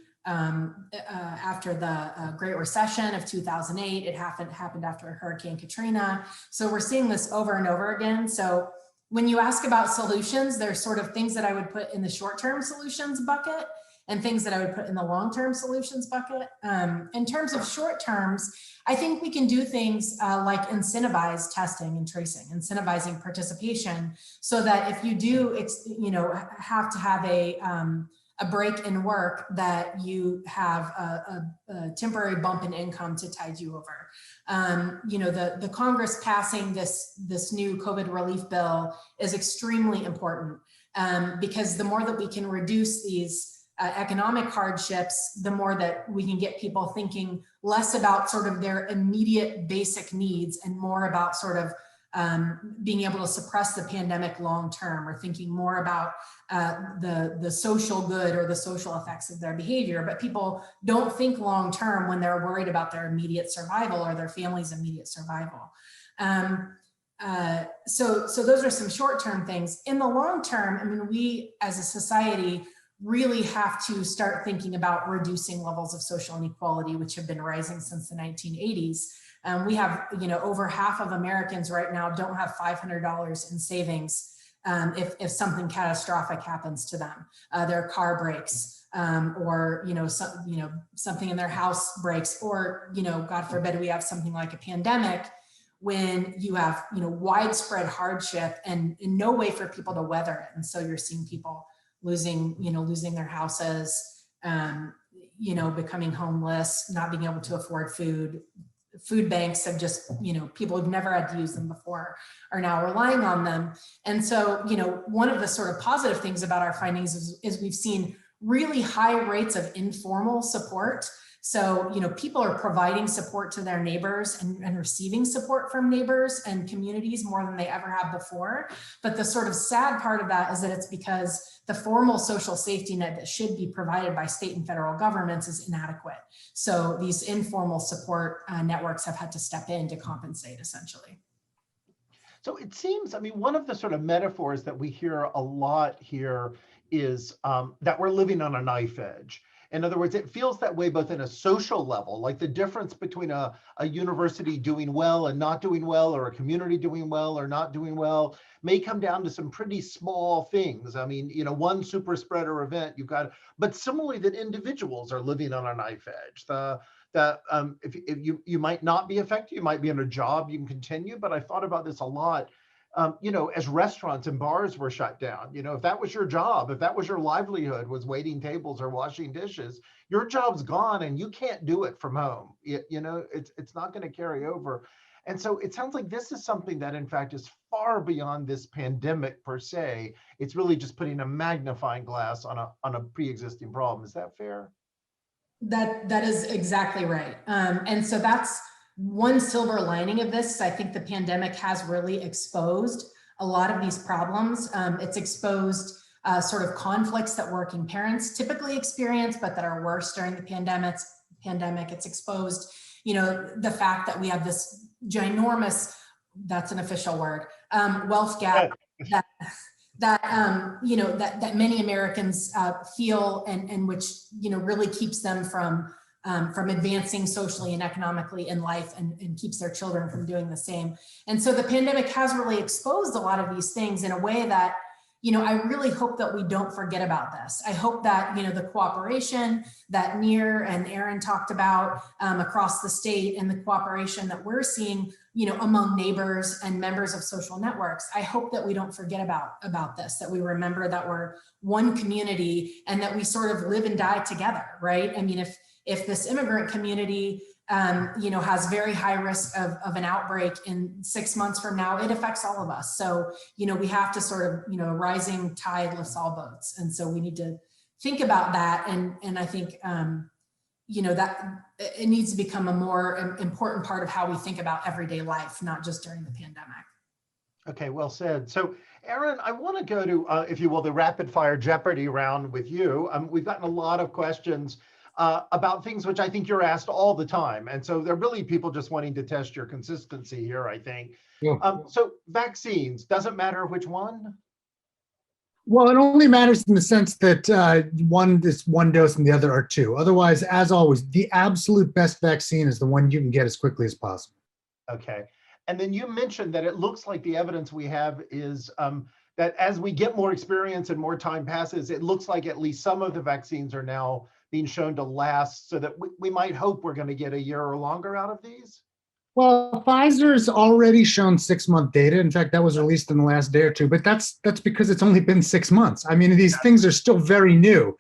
Great Recession of 2008. It happened after Hurricane Katrina. So we're seeing this over and over again. So when you ask about solutions, there's sort of things that I would put in the short-term solutions bucket and things that I would put in the long-term solutions bucket. In terms of short terms, I think we can do things like incentivize testing and tracing, incentivizing participation, so that if you do, have to have a break in work, that you have a temporary bump in income to tide you over. The Congress passing this new COVID relief bill is extremely important, because the more that we can reduce these economic hardships, the more that we can get people thinking less about sort of their immediate basic needs and more about sort of being able to suppress the pandemic long-term, or thinking more about the social good or the social effects of their behavior. But people don't think long-term when they're worried about their immediate survival or their family's immediate survival. So those are some short-term things. In the long term, I mean, we as a society really have to start thinking about reducing levels of social inequality, which have been rising since the 1980s. We have, over half of Americans right now don't have $500 in savings if something catastrophic happens to them. Their car breaks, or something in their house breaks, or God forbid we have something like a pandemic, when you have widespread hardship and no way for people to weather it. And so you're seeing people losing their houses, becoming homeless, not being able to afford food. Food banks have just, people who've never had to use them before are now relying on them. And so, one of the sort of positive things about our findings is we've seen really high rates of informal support. So, people are providing support to their neighbors and receiving support from neighbors and communities more than they ever have before. But the sort of sad part of that is that it's because the formal social safety net that should be provided by state and federal governments is inadequate. So these informal support networks have had to step in to compensate, essentially. So it seems, I mean, one of the sort of metaphors that we hear a lot here is that we're living on a knife edge. In other words, it feels that way both in a social level, like the difference between a university doing well and not doing well, or a community doing well or not doing well, may come down to some pretty small things. I mean, one super spreader event you've got, but similarly that individuals are living on a knife edge. If you might not be affected, you might be in a job, you can continue, but I thought about this a lot. As restaurants and bars were shut down, if that was your job, if that was your livelihood, was waiting tables or washing dishes, your job's gone and you can't do it from home. It's not going to carry over. And so it sounds like this is something that in fact is far beyond this pandemic per se. It's really just putting a magnifying glass on a pre-existing problem. Is that fair? That is exactly right. And so that's one silver lining of this. I think the pandemic has really exposed a lot of these problems. It's exposed sort of conflicts that working parents typically experience, but that are worse during the pandemic. It's exposed, the fact that we have this ginormous, that's an official word, wealth gap that many Americans feel, and which really keeps them from advancing socially and economically in life, and keeps their children from doing the same. And so the pandemic has really exposed a lot of these things in a way that I really hope that we don't forget about this. I hope that, the cooperation that Nir and Aaron talked about across the state, and the cooperation that we're seeing, among neighbors and members of social networks, I hope that we don't forget about this, that we remember that we're one community and that we sort of live and die together, right? I mean, if this immigrant community has very high risk of an outbreak in 6 months from now, it affects all of us. So, we have to sort of, rising tide lifts all boats. And so we need to think about that. And I think, that it needs to become a more important part of how we think about everyday life, not just during the pandemic. Okay, well said. So, Aaron, I want to go to, if you will, the rapid fire Jeopardy round with you. We've gotten a lot of questions about things which I think you're asked all the time. And so they're really people just wanting to test your consistency here, I think. Yeah. So vaccines, doesn't matter which one? Well, it only matters in the sense that one is one dose and the other are two. Otherwise, as always, the absolute best vaccine is the one you can get as quickly as possible. Okay. And then you mentioned that it looks like the evidence we have is that as we get more experience and more time passes, it looks like at least some of the vaccines are now being shown to last, so that we might hope we're going to get a year or longer out of these? Well, Pfizer's already shown 6-month data. In fact, that was released in the last day or two, but that's because it's only been 6 months. I mean, these things are still very new.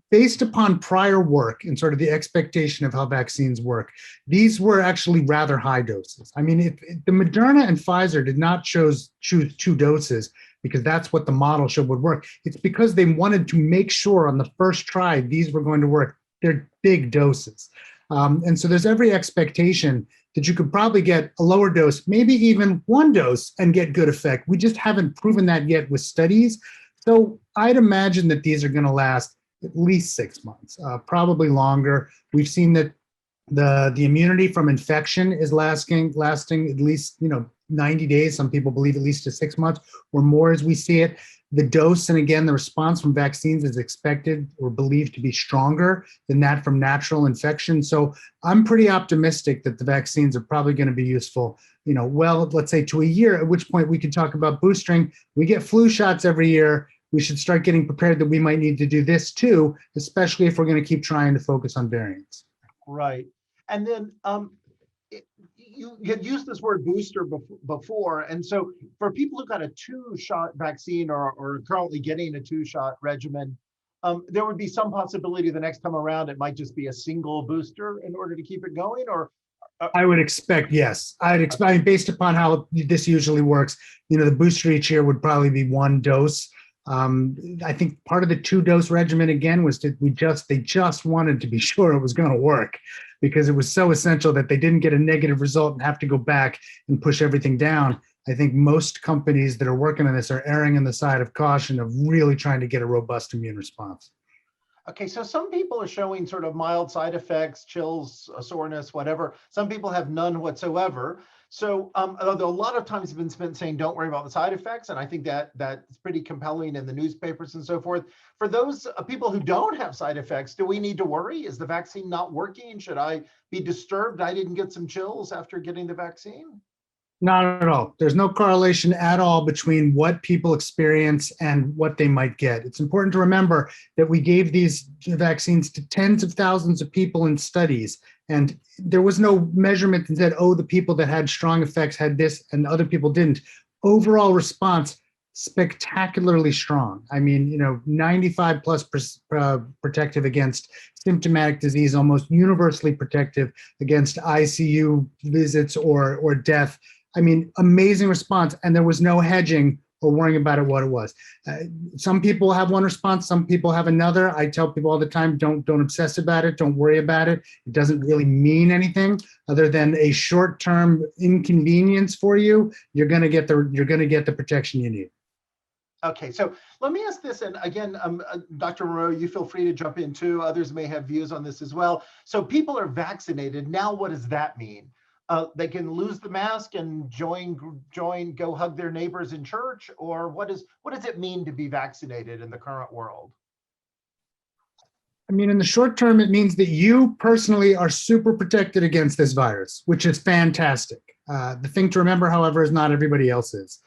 Based upon prior work and sort of the expectation of how vaccines work, these were actually rather high doses. I mean, the Moderna and Pfizer did not choose 2 doses because that's what the model showed would work. It's because they wanted to make sure on the first try these were going to work. They're big doses. And so there's every expectation that you could probably get a lower dose, maybe even 1 dose, and get good effect. We just haven't proven that yet with studies. So I'd imagine that these are going to last at least 6 months, probably longer. We've seen that the immunity from infection is lasting at least 90 days. Some people believe at least to 6 months or more as we see it. The dose, and again, the response from vaccines is expected or believed to be stronger than that from natural infection. So I'm pretty optimistic that the vaccines are probably going to be useful, well, let's say to a year, at which point we can talk about boostering. We get flu shots every year. We should start getting prepared that we might need to do this too, especially if we're going to keep trying to focus on variants. Right. And then you had used this word booster before. And so for people who got a 2-shot vaccine or are currently getting a 2-shot regimen, there would be some possibility the next time around it might just be a single booster in order to keep it going, or? I would expect, yes. I'd expect, based upon how this usually works, the booster each year would probably be 1 dose. I think part of the 2-dose regimen again was that they just wanted to be sure it was going to work, because it was so essential that they didn't get a negative result and have to go back and push everything down. I think most companies that are working on this are erring on the side of caution of really trying to get a robust immune response. Okay, so some people are showing sort of mild side effects, chills, soreness, whatever. Some people have none whatsoever. So although a lot of time has been spent saying, don't worry about the side effects, and I think that's pretty compelling in the newspapers and so forth. For those people who don't have side effects, do we need to worry? Is the vaccine not working? Should I be disturbed I didn't get some chills after getting the vaccine? Not at all. There's no correlation at all between what people experience and what they might get. It's important to remember that we gave these vaccines to tens of thousands of people in studies, and there was no measurement that said, oh, the people that had strong effects had this and other people didn't. Overall response, spectacularly strong. I mean, 95 plus protective against symptomatic disease, almost universally protective against ICU visits or death. I mean, amazing response. And there was no hedging or worrying about what it was. Some people have one response, some people have another. I tell people all the time, don't obsess about it, don't worry about it. It doesn't really mean anything other than a short-term inconvenience for you. You're going to get the protection you need. Okay, so let me ask this, and again, Dr. Mirro, you feel free to jump in too. Others may have views on this as well. So people are vaccinated. Now, what does that mean? They can lose the mask and go hug their neighbors in church, or what does it mean to be vaccinated in the current world? I mean, in the short term, it means that you personally are super protected against this virus, which is fantastic. The thing to remember, however, is not everybody else is.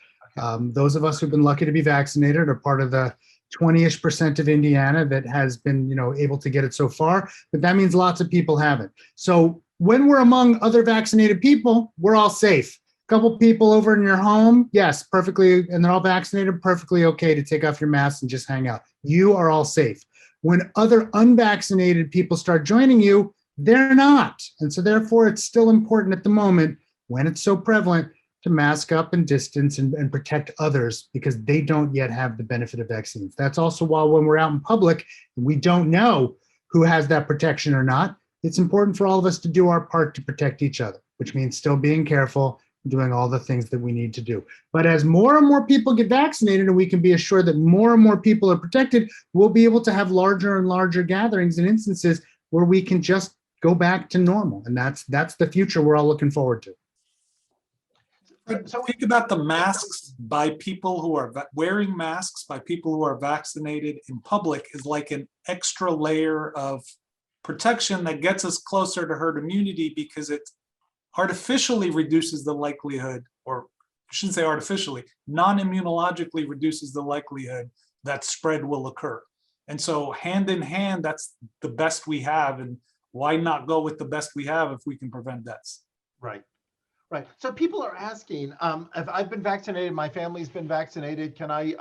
Those of us who've been lucky to be vaccinated are part of the 20-ish% of Indiana that has been, able to get it so far, but that means lots of people haven't. So when we're among other vaccinated people, we're all safe. A couple people over in your home, yes, perfectly, and they're all vaccinated, perfectly okay to take off your mask and just hang out. You are all safe. When other unvaccinated people start joining you, they're not. And so therefore, it's still important at the moment, when it's so prevalent, to mask up and distance and protect others because they don't yet have the benefit of vaccines. That's also why when we're out in public and we don't know who has that protection or not, it's important for all of us to do our part to protect each other, which means still being careful, doing all the things that we need to do. But as more and more people get vaccinated and we can be assured that more and more people are protected, we'll be able to have larger and larger gatherings and instances where we can just go back to normal. And that's the future we're all looking forward to. So think about the masks by people who are wearing masks by people who are vaccinated in public is like an extra layer of protection that gets us closer to herd immunity because it artificially reduces the likelihood, or I shouldn't say artificially, non-immunologically reduces the likelihood that spread will occur. And so hand in hand, that's the best we have. And why not go with the best we have if we can prevent deaths? Right. Right. So people are asking, if I've been vaccinated, my family's been vaccinated, can I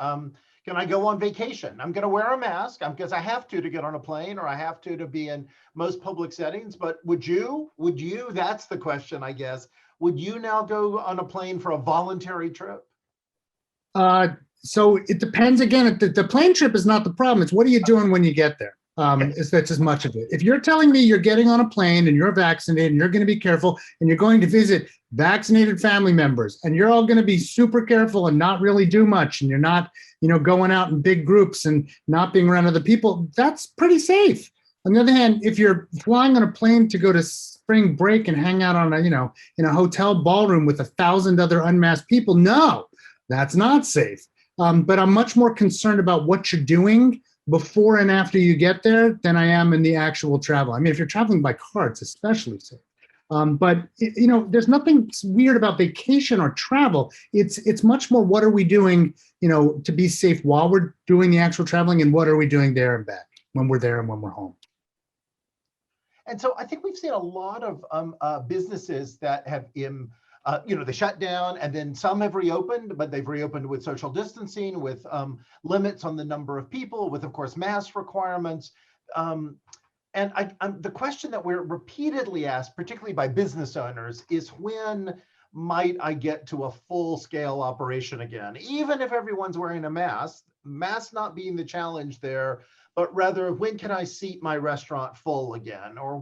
go on vacation? I'm going to wear a mask because I have to get on a plane, or I have to be in most public settings. But would you, that's the question, I guess. Would you now go on a plane for a voluntary trip? So it depends. Again, the plane trip is not the problem. It's what are you doing when you get there? That's as much of it. If you're telling me you're getting on a plane and you're vaccinated and you're going to be careful and you're going to visit vaccinated family members and you're all going to be super careful and not really do much and you're not, going out in big groups and not being around other people, that's pretty safe. On the other hand, if you're flying on a plane to go to spring break and hang out on in a hotel ballroom with 1,000 other unmasked people, no, that's not safe. But I'm much more concerned about what you're doing before and after you get there than I am in the actual travel. I mean, if you're traveling by car, it's especially safe. But there's nothing weird about vacation or travel. It's much more what are we doing, to be safe while we're doing the actual traveling, and what are we doing there and back when we're there and when we're home. And so I think we've seen a lot of businesses that have they shut down, and then some have reopened, but they've reopened with social distancing, with limits on the number of people, with, of course, mask requirements. And the question that we're repeatedly asked, particularly by business owners, is when might I get to a full-scale operation again? Even if everyone's wearing a mask not being the challenge there, but rather when can I seat my restaurant full again? Or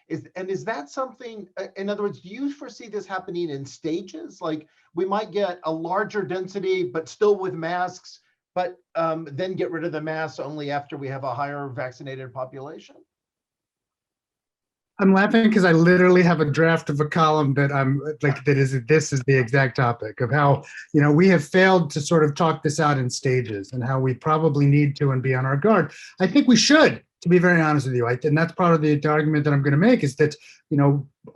is that something, in other words, do you foresee this happening in stages? Like we might get a larger density, but still with masks, but then get rid of the masks only after we have a higher vaccinated population? I'm laughing because I literally have a draft of a column that this is the exact topic of how, we have failed to sort of talk this out in stages and how we probably need to and be on our guard. I think we should, to be very honest with you. And that's part of the argument that I'm going to make is that,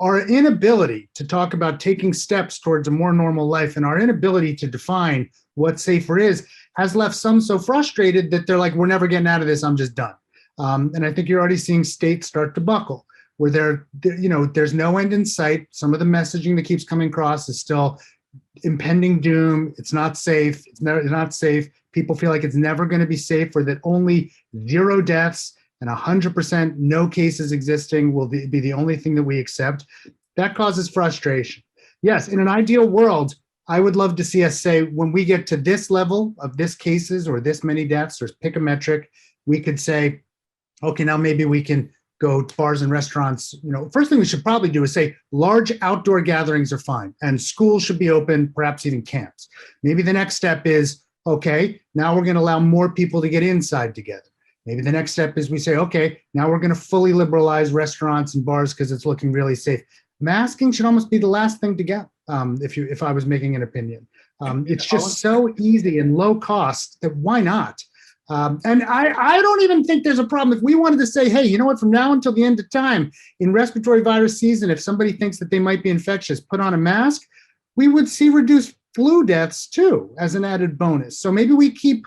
our inability to talk about taking steps towards a more normal life and our inability to define what safer is has left some so frustrated that they're like, we're never getting out of this. I'm just done. And I think you're already seeing states start to buckle where there's no end in sight. Some of the messaging that keeps coming across is still impending doom. It's not safe. It's not safe. People feel like it's never going to be safe, or that only 0 deaths and 100% no cases existing will be the only thing that we accept. That causes frustration. Yes, in an ideal world, I would love to see us say, when we get to this level of this cases or this many deaths, or pick a metric, we could say, okay, now maybe we can go to bars and restaurants. First thing we should probably do is say large outdoor gatherings are fine and schools should be open, perhaps even camps. Maybe the next step is, okay, now we're going to allow more people to get inside together. Maybe the next step is we say, okay, now we're going to fully liberalize restaurants and bars because it's looking really safe. Masking should almost be the last thing to get, if I was making an opinion. It's just so easy and low cost that why not? And I don't even think there's a problem if we wanted to say, hey, you know what, from now until the end of time, in respiratory virus season, if somebody thinks that they might be infectious, put on a mask, we would see reduced flu deaths too, as an added bonus. So maybe we keep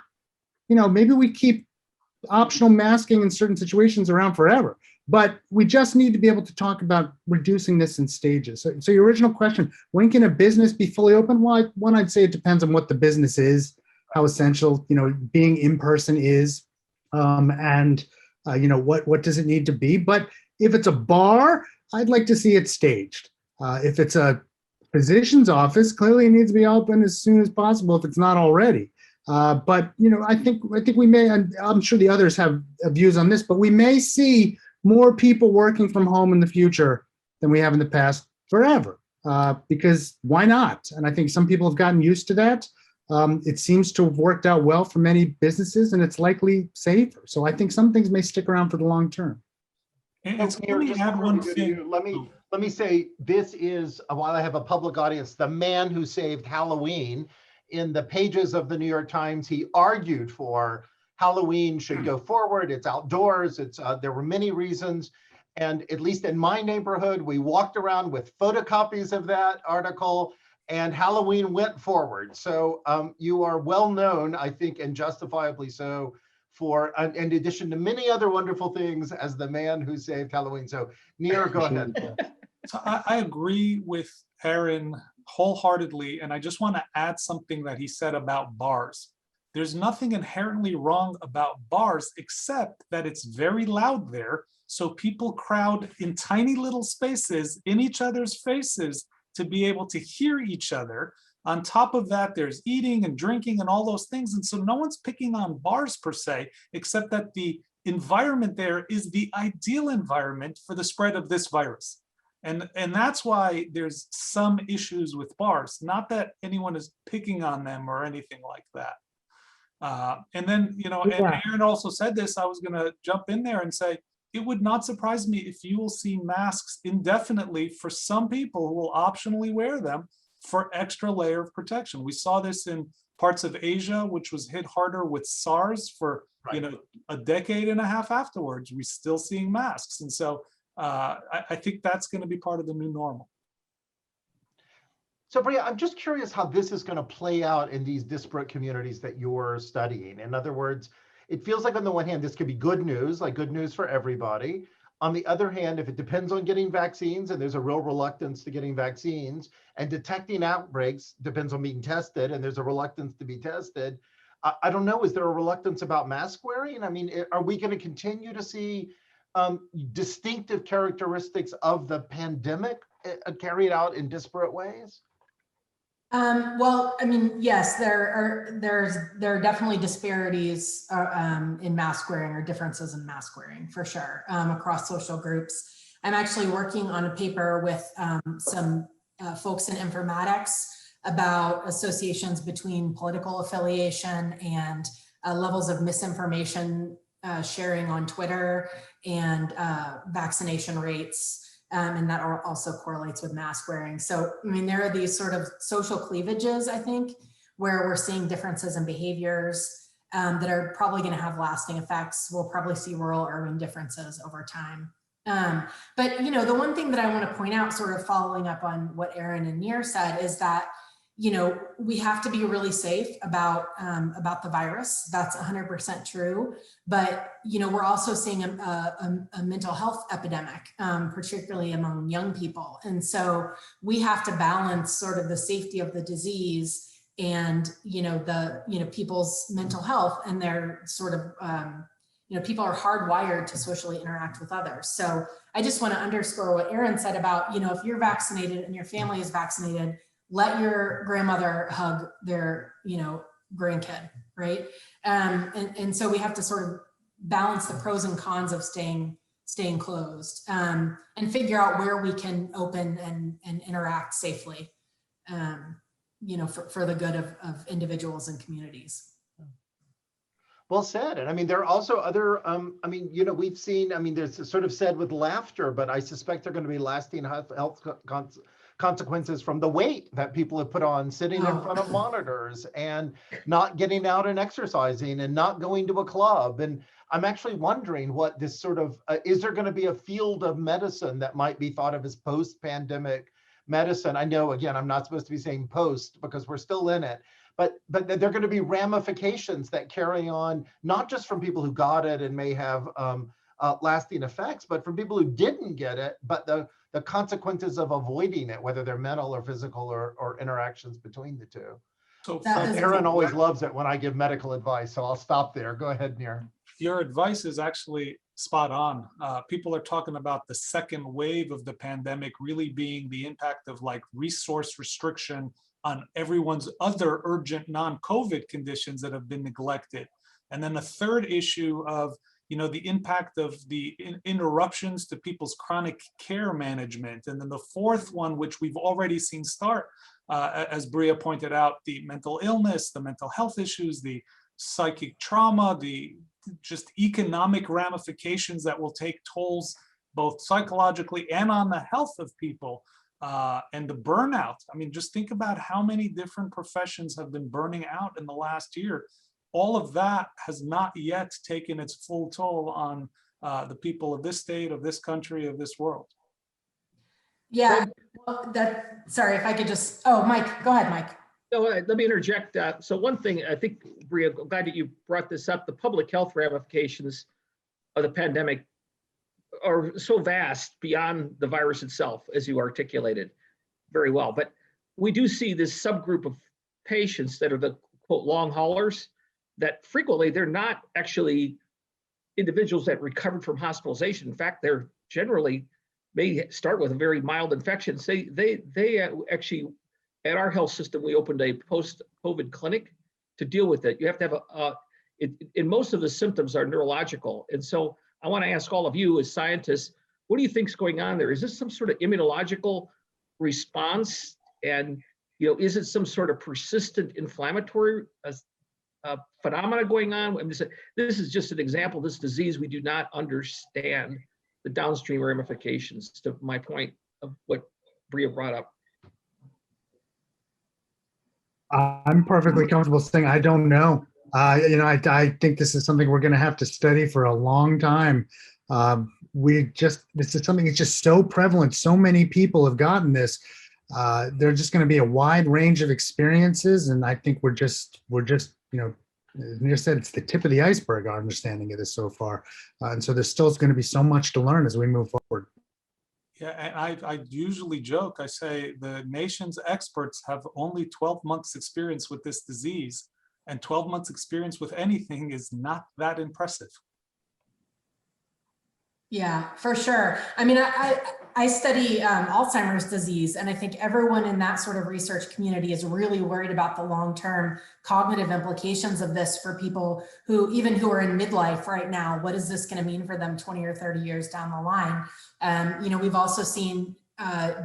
optional masking in certain situations around forever, but we just need to be able to talk about reducing this in stages. So your original question, when can a business be fully open? Well, I'd say it depends on what the business is, how essential, being in person is, and what does it need to be? But if it's a bar, I'd like to see it staged. If it's a physician's office, clearly it needs to be open as soon as possible if it's not already. But I think we may, and I'm sure the others have views on this, but we may see more people working from home in the future than we have in the past forever, because why not? And I think some people have gotten used to that. It seems to have worked out well for many businesses, and it's likely safer. So I think some things may stick around for the long term. And Let me say, this is, while I have a public audience, the man who saved Halloween. In the pages of the New York Times, he argued for Halloween should go forward. It's outdoors. There were many reasons. And at least in my neighborhood, we walked around with photocopies of that article, and Halloween went forward. So you are well known, I think, and justifiably so, for, in addition to many other wonderful things, as the man who saved Halloween. So Nir, go ahead. So I agree with Aaron wholeheartedly, and I just want to add something that he said about bars. There's nothing inherently wrong about bars, except that it's very loud there. So people crowd in tiny little spaces in each other's faces to be able to hear each other. On top of that, there's eating and drinking and all those things. And so no one's picking on bars per se, except that the environment there is the ideal environment for the spread of this virus. And that's why there's some issues with bars, not that anyone is picking on them or anything like that. And then, and Aaron also said this, I was gonna jump in there and say, it would not surprise me if you will see masks indefinitely for some people who will optionally wear them for extra layer of protection. We saw this in parts of Asia, which was hit harder with SARS for a decade and a half afterwards. We're still seeing masks. And so I think that's going to be part of the new normal. So Brea, I'm just curious how this is going to play out in these disparate communities that you're studying. In other words, it feels like on the one hand, this could be good news, like good news for everybody. On the other hand, if it depends on getting vaccines, and there's a real reluctance to getting vaccines, and detecting outbreaks depends on being tested, and there's a reluctance to be tested, I don't know, is there a reluctance about mask wearing? I mean, are we going to continue to see distinctive characteristics of the pandemic carried out in disparate ways? Well, I mean, yes, there are definitely disparities in mask wearing, or differences in mask wearing, for sure, across social groups. I'm actually working on a paper with some folks in informatics about associations between political affiliation and levels of misinformation sharing on Twitter and vaccination rates. And that also correlates with mask wearing. So, I mean, there are these sort of social cleavages, I think, where we're seeing differences in behaviors that are probably going to have lasting effects. We'll probably see rural-urban differences over time. But, the one thing that I want to point out, sort of following up on what Aaron and Nir said, is that, we have to be really safe about the virus. That's 100% true. But, we're also seeing a mental health epidemic, particularly among young people. And so we have to balance sort of the safety of the disease and, people's mental health, and their sort of, people are hardwired to socially interact with others. So I just want to underscore what Aaron said about, if you're vaccinated and your family is vaccinated, let your grandmother hug their, grandkid, right? And so we have to sort of balance the pros and cons of staying closed, and figure out where we can open and interact safely, for the good of individuals and communities. Well said. And I mean, there are also other, we've seen, there's sort of said with laughter, but I suspect there are going to be lasting health consequences from the weight that people have put on sitting in front of monitors and not getting out and exercising and not going to a club. And I'm actually wondering what this sort of, is there going to be a field of medicine that might be thought of as post-pandemic medicine? I know, again, I'm not supposed to be saying post because we're still in it, but there are going to be ramifications that carry on, not just from people who got it and may have lasting effects, but from people who didn't get it, but the consequences of avoiding it, whether they're mental or physical or interactions between the two. So Aaron always loves it when I give medical advice, so I'll stop there. Go ahead, Nir. Your advice is actually spot on. People are talking about the second wave of the pandemic really being the impact of like resource restriction on everyone's other urgent non-COVID conditions that have been neglected. And then a third issue of the impact of the interruptions to people's chronic care management. And then the fourth one, which we've already seen start, as Brea pointed out, the mental illness, the mental health issues, the psychic trauma, the just economic ramifications that will take tolls both psychologically and on the health of people, and the burnout. I mean, just think about how many different professions have been burning out in the last year. All of that has not yet taken its full toll on the people of this state, of this country, of this world. Yeah, well, sorry, if I could just, Mike, go ahead, Mike. No, let me interject. So one thing, I think, Brea, I'm glad that you brought this up. The public health ramifications of the pandemic are so vast beyond the virus itself, as you articulated very well. But we do see this subgroup of patients that are the, quote, long haulers, that frequently they're not actually individuals that recovered from hospitalization. In fact, they're generally may start with a very mild infection. They actually, at our health system, we opened a post-COVID clinic to deal with it. You have to have and most of the symptoms are neurological. And so I want to ask all of you as scientists, what do you think is going on there? Is this some sort of immunological response? And, is it some sort of persistent inflammatory phenomena going on? I mean, this is just an example of this disease. We do not understand the downstream ramifications, to my point of what Brea brought up. I'm perfectly comfortable saying I don't know. I think this is something we're going to have to study for a long time. This is something that's just so prevalent. So many people have gotten this. There's just going to be a wide range of experiences, and I think we're just as Nir said, it's the tip of the iceberg, our understanding of this so far. And so there's still going to be so much to learn as we move forward. Yeah, and I usually joke, I say the nation's experts have only 12 months experience with this disease, and 12 months experience with anything is not that impressive. Yeah, for sure. I mean, I study Alzheimer's disease, and I think everyone in that sort of research community is really worried about the long-term cognitive implications of this for people who are in midlife right now. What is this going to mean for them 20 or 30 years down the line? We've also seen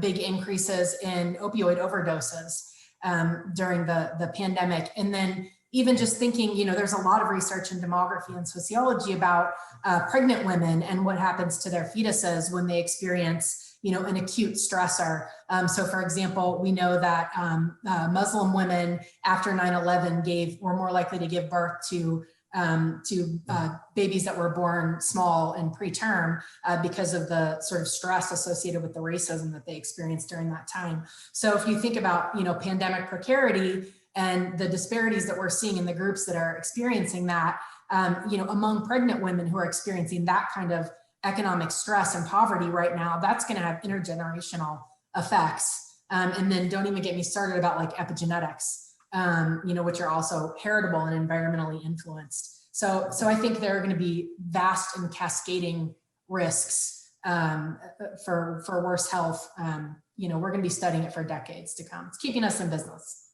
big increases in opioid overdoses during the pandemic. And then even just thinking, there's a lot of research in demography and sociology about pregnant women and what happens to their fetuses when they experience, an acute stressor. So for example, we know that Muslim women after 9/11 were more likely to give birth to babies that were born small and preterm because of the sort of stress associated with the racism that they experienced during that time. So if you think about, pandemic precarity and the disparities that we're seeing in the groups that are experiencing that, among pregnant women who are experiencing that kind of economic stress and poverty right now, that's going to have intergenerational effects. And then don't even get me started about like epigenetics, which are also heritable and environmentally influenced. So I think there are going to be vast and cascading risks for worse health. We're going to be studying it for decades to come. It's keeping us in business.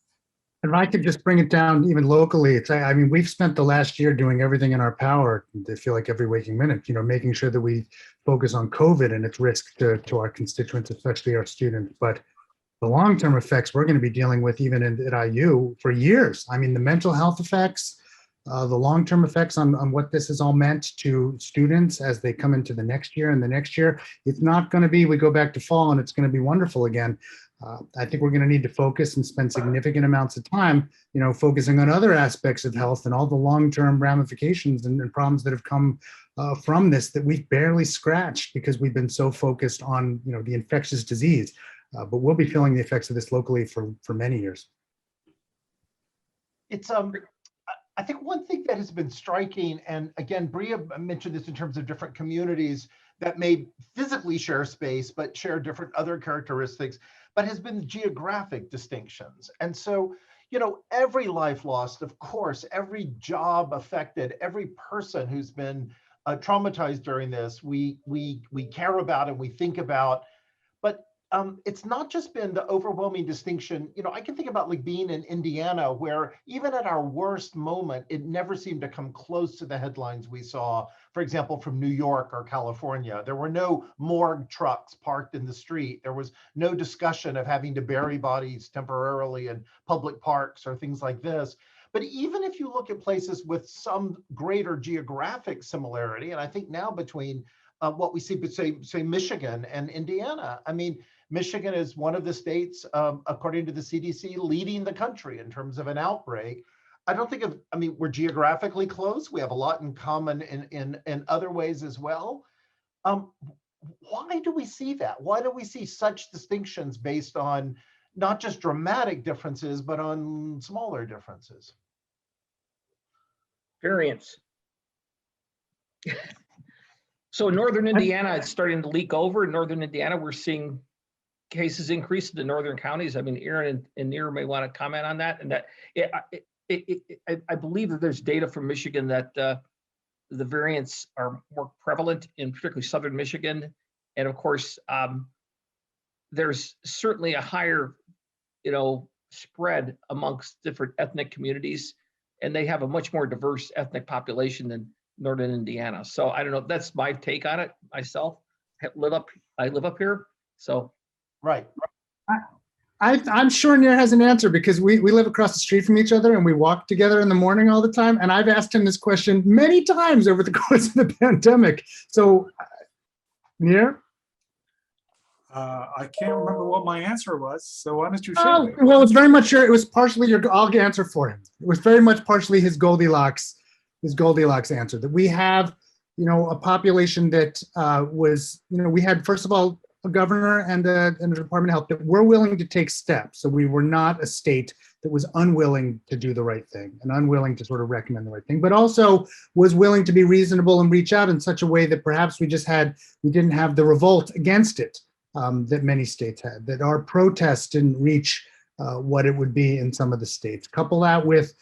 And I could just bring it down even locally. We've spent the last year doing everything in our power, I feel like every waking minute, making sure that we focus on COVID and its risk to our constituents, especially our students. But the long-term effects we're going to be dealing with even at IU for years. The mental health effects, the long-term effects on what this has all meant to students as they come into the next year and the next year. It's not going to be, we go back to fall and it's going to be wonderful again. I think we're going to need to focus and spend significant amounts of time, focusing on other aspects of health and all the long-term ramifications and problems that have come from this that we've barely scratched because we've been so focused on, the infectious disease. But we'll be feeling the effects of this locally for many years. It's I think one thing that has been striking, and again, Brea mentioned this in terms of different communities that may physically share space, but share different other characteristics, but has been geographic distinctions. And so, every life lost, of course, every job affected, every person who's been traumatized during this, we care about and we think about. But it's not just been the overwhelming distinction. I can think about like being in Indiana, where even at our worst moment, it never seemed to come close to the headlines we saw, for example, from New York or California. There were no morgue trucks parked in the street. There was no discussion of having to bury bodies temporarily in public parks or things like this. But even if you look at places with some greater geographic similarity, and I think now between what we see, say Michigan and Indiana, Michigan is one of the states, according to the CDC, leading the country in terms of an outbreak. I don't think we're geographically close. We have a lot in common in other ways as well. Why do we see that? Why do we see such distinctions based on not just dramatic differences, but on smaller differences? Variance. So in Northern Indiana, it's starting to leak over. In Northern Indiana, we're seeing cases increase in the northern counties. Aaron and Nir may want to comment on that. And that I believe that there's data from Michigan that the variants are more prevalent in particularly southern Michigan. And of course, there's certainly a higher, spread amongst different ethnic communities, and they have a much more diverse ethnic population than Northern Indiana. So I don't know. That's my take on it myself. I live up here, so. Right. I'm sure Nir has an answer because we live across the street from each other and we walk together in the morning all the time. And I've asked him this question many times over the course of the pandemic. So, Nir? I can't remember what my answer was. So why don't you share? Well, it's very much sure it was partially I'll answer for him. It was very much partially his Goldilocks answer that we have, a population that was, we had, first of all, a governor and a Department of Health that were willing to take steps. So we were not a state that was unwilling to do the right thing and unwilling to sort of recommend the right thing, but also was willing to be reasonable and reach out in such a way that perhaps we didn't have the revolt against it that many states had, that our protests didn't reach what it would be in some of the states. Couple that with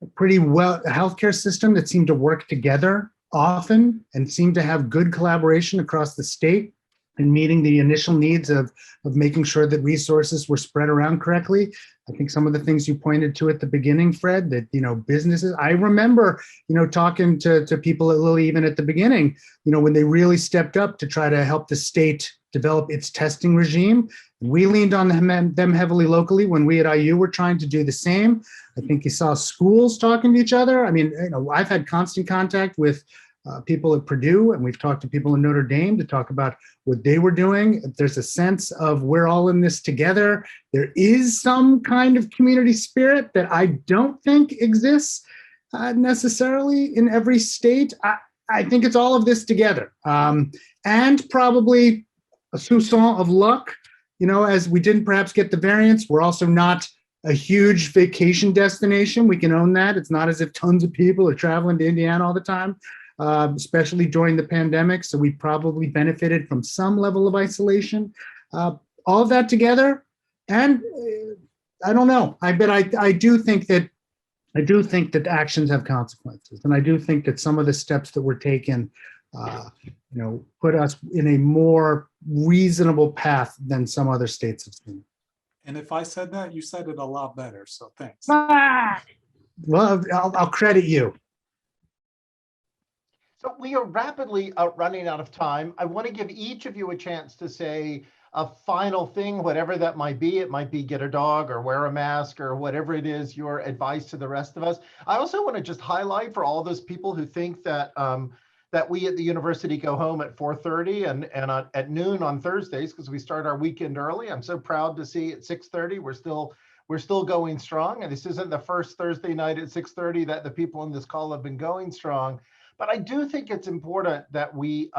a pretty well healthcare system that seemed to work together often and seemed to have good collaboration across the state and meeting the initial needs of making sure that resources were spread around correctly. I think some of the things you pointed to at the beginning, Fred, that, businesses, I remember, talking to people at Lilly even at the beginning, when they really stepped up to try to help the state develop its testing regime. We leaned on them heavily locally when we at IU were trying to do the same. I think you saw schools talking to each other. I've had constant contact with people at Purdue, and we've talked to people in Notre Dame to talk about what they were doing. There's a sense of we're all in this together. There is some kind of community spirit that I don't think exists necessarily in every state. I think it's all of this together, and probably a soupçon of luck. As we didn't perhaps get the variants, we're also not a huge vacation destination. We can own that. It's not as if tons of people are traveling to Indiana all the time, especially during the pandemic. So we probably benefited from some level of isolation. All of that together, and I don't know. I do think that actions have consequences, and I do think that some of the steps that were taken, put us in a more reasonable path than some other states have seen. And if I said that, you said it a lot better. So thanks. Well, I'll credit you. So we are rapidly running out of time. I want to give each of you a chance to say a final thing, whatever that might be. It might be get a dog or wear a mask or whatever it is, your advice to the rest of us. I also want to just highlight for all those people who think that that we at the university go home at 4:30 and at noon on Thursdays because we start our weekend early. I'm so proud to see at 6:30 we're still going strong. And this isn't the first Thursday night at 6:30 that the people on this call have been going strong. But I do think it's important that we,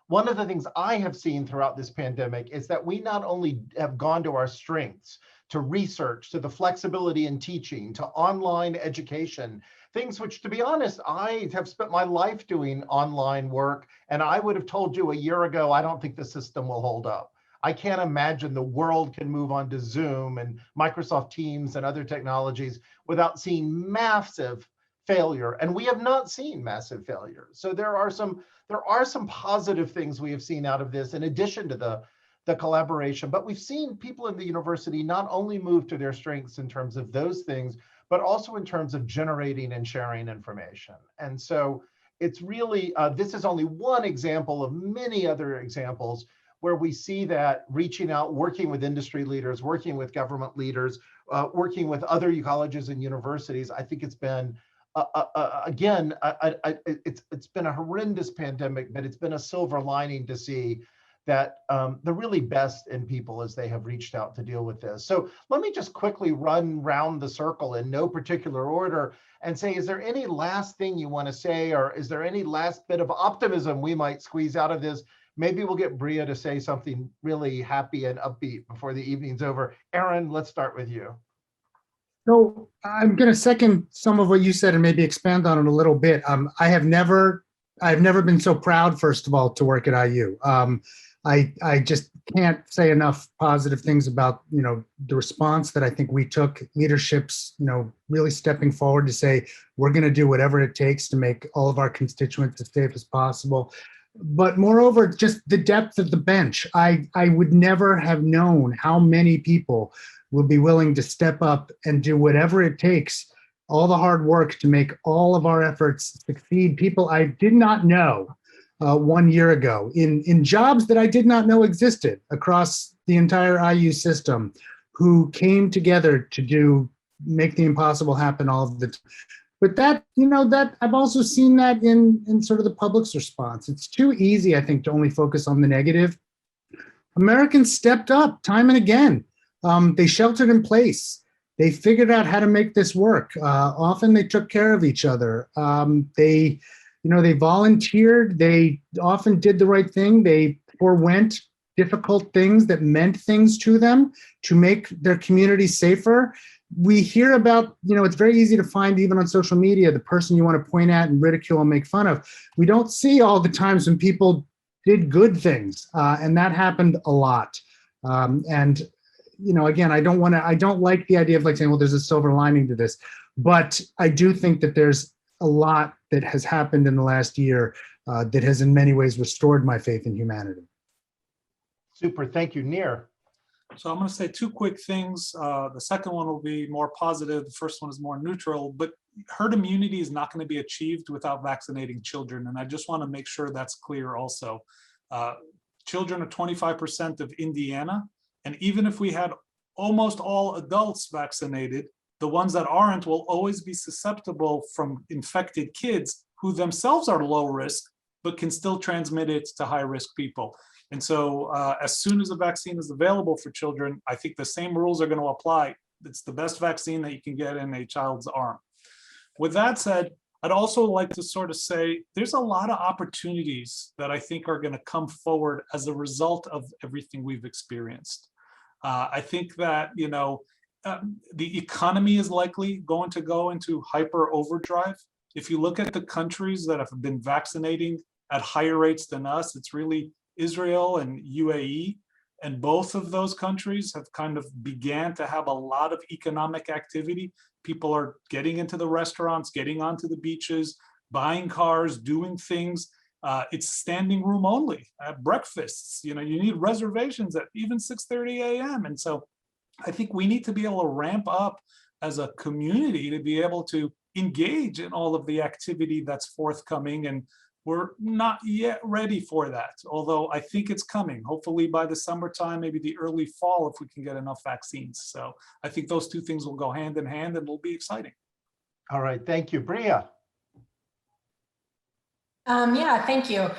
one of the things I have seen throughout this pandemic is that we not only have gone to our strengths, to research, to the flexibility in teaching, to online education, things which, to be honest, I have spent my life doing online work, and I would have told you a year ago, I don't think the system will hold up. I can't imagine the world can move on to Zoom and Microsoft Teams and other technologies without seeing massive failure, and we have not seen massive failure. So there are some positive things we have seen out of this in addition to the collaboration, but we've seen people in the university not only move to their strengths in terms of those things, but also in terms of generating and sharing information. And so it's really, this is only one example of many other examples where we see that reaching out, working with industry leaders, working with government leaders, working with other colleges and universities. I think it's been again, it's been a horrendous pandemic, but it's been a silver lining to see that the really best in people as they have reached out to deal with this. So let me just quickly run round the circle in no particular order and say, is there any last thing you want to say, or is there any last bit of optimism we might squeeze out of this? Maybe we'll get Brea to say something really happy and upbeat before the evening's over. Aaron, let's start with you. So I'm going to second some of what you said and maybe expand on it a little bit. I've never been so proud, first of all, to work at IU. I just can't say enough positive things about, the response that I think we took, leadership's, really stepping forward to say, we're going to do whatever it takes to make all of our constituents as safe as possible. But moreover, just the depth of the bench. I would never have known how many people will be willing to step up and do whatever it takes, all the hard work to make all of our efforts succeed. People I did not know 1 year ago in jobs that I did not know existed across the entire IU system, who came together to make the impossible happen all of the time. But that I've also seen that in sort of the public's response. It's too easy, I think, to only focus on the negative. Americans stepped up time and again. They sheltered in place. They figured out how to make this work. Often they took care of each other. They volunteered. They often did the right thing. They forewent difficult things that meant things to them to make their community safer. We hear about, it's very easy to find even on social media, the person you want to point at and ridicule and make fun of. We don't see all the times when people did good things, and that happened a lot. Again, I don't like the idea of saying, well, there's a silver lining to this, but I do think that there's a lot that has happened in the last year that has in many ways restored my faith in humanity. Super, thank you. Nir. So I'm going to say two quick things. The second one will be more positive. The first one is more neutral, but herd immunity is not going to be achieved without vaccinating children. And I just want to make sure that's clear also. Children are 25% of Indiana. And even if we had almost all adults vaccinated, the ones that aren't will always be susceptible from infected kids who themselves are low risk, but can still transmit it to high risk people. And so as soon as a vaccine is available for children, I think the same rules are going to apply. It's the best vaccine that you can get in a child's arm. With that said, I'd also like to sort of say there's a lot of opportunities that I think are going to come forward as a result of everything we've experienced. I think that, the economy is likely going to go into hyper overdrive. If you look at the countries that have been vaccinating at higher rates than us, it's really Israel and UAE. And both of those countries have kind of began to have a lot of economic activity. People are getting into the restaurants, getting onto the beaches, buying cars, doing things. It's standing room only at breakfasts. You need reservations at even 6:30 a.m. And so I think we need to be able to ramp up as a community to be able to engage in all of the activity that's forthcoming. And we're not yet ready for that, although I think it's coming. Hopefully by the summertime, maybe the early fall, if we can get enough vaccines. So I think those two things will go hand in hand and it'll be exciting. All right, thank you. Brea. Yeah, thank you.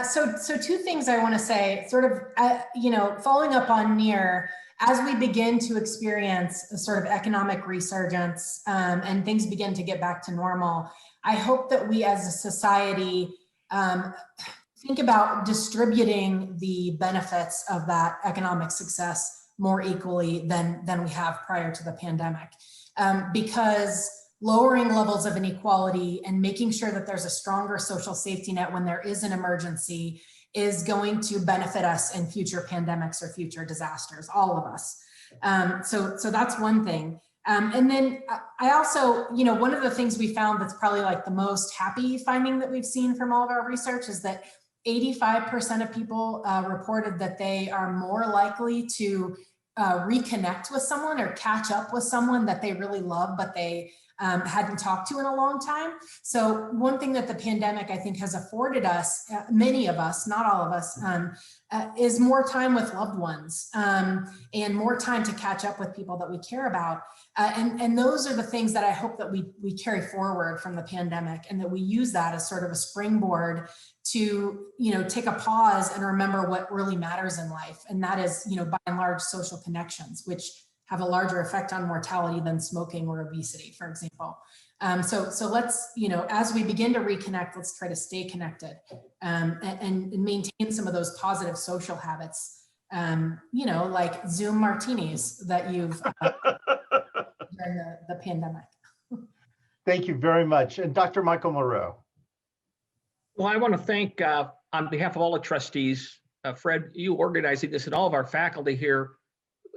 So two things I want to say, sort of, following up on Nir, as we begin to experience a sort of economic resurgence and things begin to get back to normal, I hope that we as a society think about distributing the benefits of that economic success more equally than we have prior to the pandemic. Because lowering levels of inequality and making sure that there's a stronger social safety net when there is an emergency is going to benefit us in future pandemics or future disasters, all of us. So that's one thing. And then I also, one of the things we found that's probably like the most happy finding that we've seen from all of our research is that 85% of people reported that they are more likely to reconnect with someone or catch up with someone that they really love, but they hadn't talked to in a long time. So one thing that the pandemic, I think, has afforded us, many of us, not all of us, is more time with loved ones and more time to catch up with people that we care about. And those are the things that I hope that we carry forward from the pandemic, and that we use that as sort of a springboard to, take a pause and remember what really matters in life. And that is, by and large, social connections, which have a larger effect on mortality than smoking or obesity, for example. So let's, as we begin to reconnect, let's try to stay connected and maintain some of those positive social habits, like Zoom martinis that you've during the pandemic. Thank you very much. And Dr. Michael Mirro. Well, I want to thank, on behalf of all the trustees, Fred, you organizing this and all of our faculty here.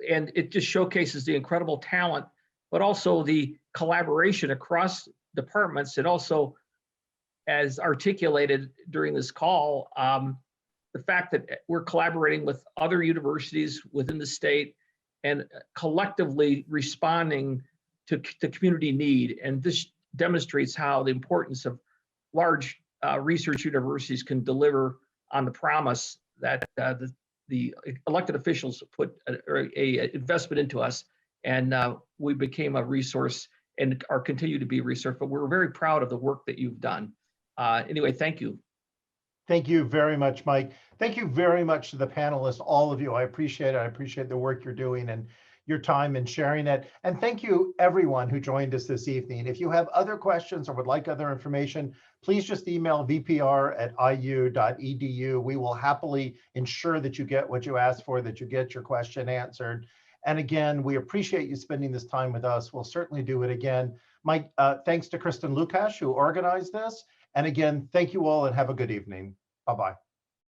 And it just showcases the incredible talent, but also the collaboration across departments, and also, as articulated during this call, the fact that we're collaborating with other universities within the state and collectively responding to community need. And this demonstrates how the importance of large research universities can deliver on the promise that the elected officials put a investment into us, and we became a resource and are continue to be a resource. But we're very proud of the work that you've done. Anyway, thank you. Thank you very much, Mike. Thank you very much to the panelists, all of you. I appreciate it. I appreciate the work you're doing and your time in sharing it. And thank you, everyone who joined us this evening. If you have other questions or would like other information, please just email vpr@iu.edu. We will happily ensure that you get what you asked for, that you get your question answered. And again, we appreciate you spending this time with us. We'll certainly do it again. Mike, thanks to Kristen Lukash, who organized this. And again, thank you all and have a good evening. Bye-bye.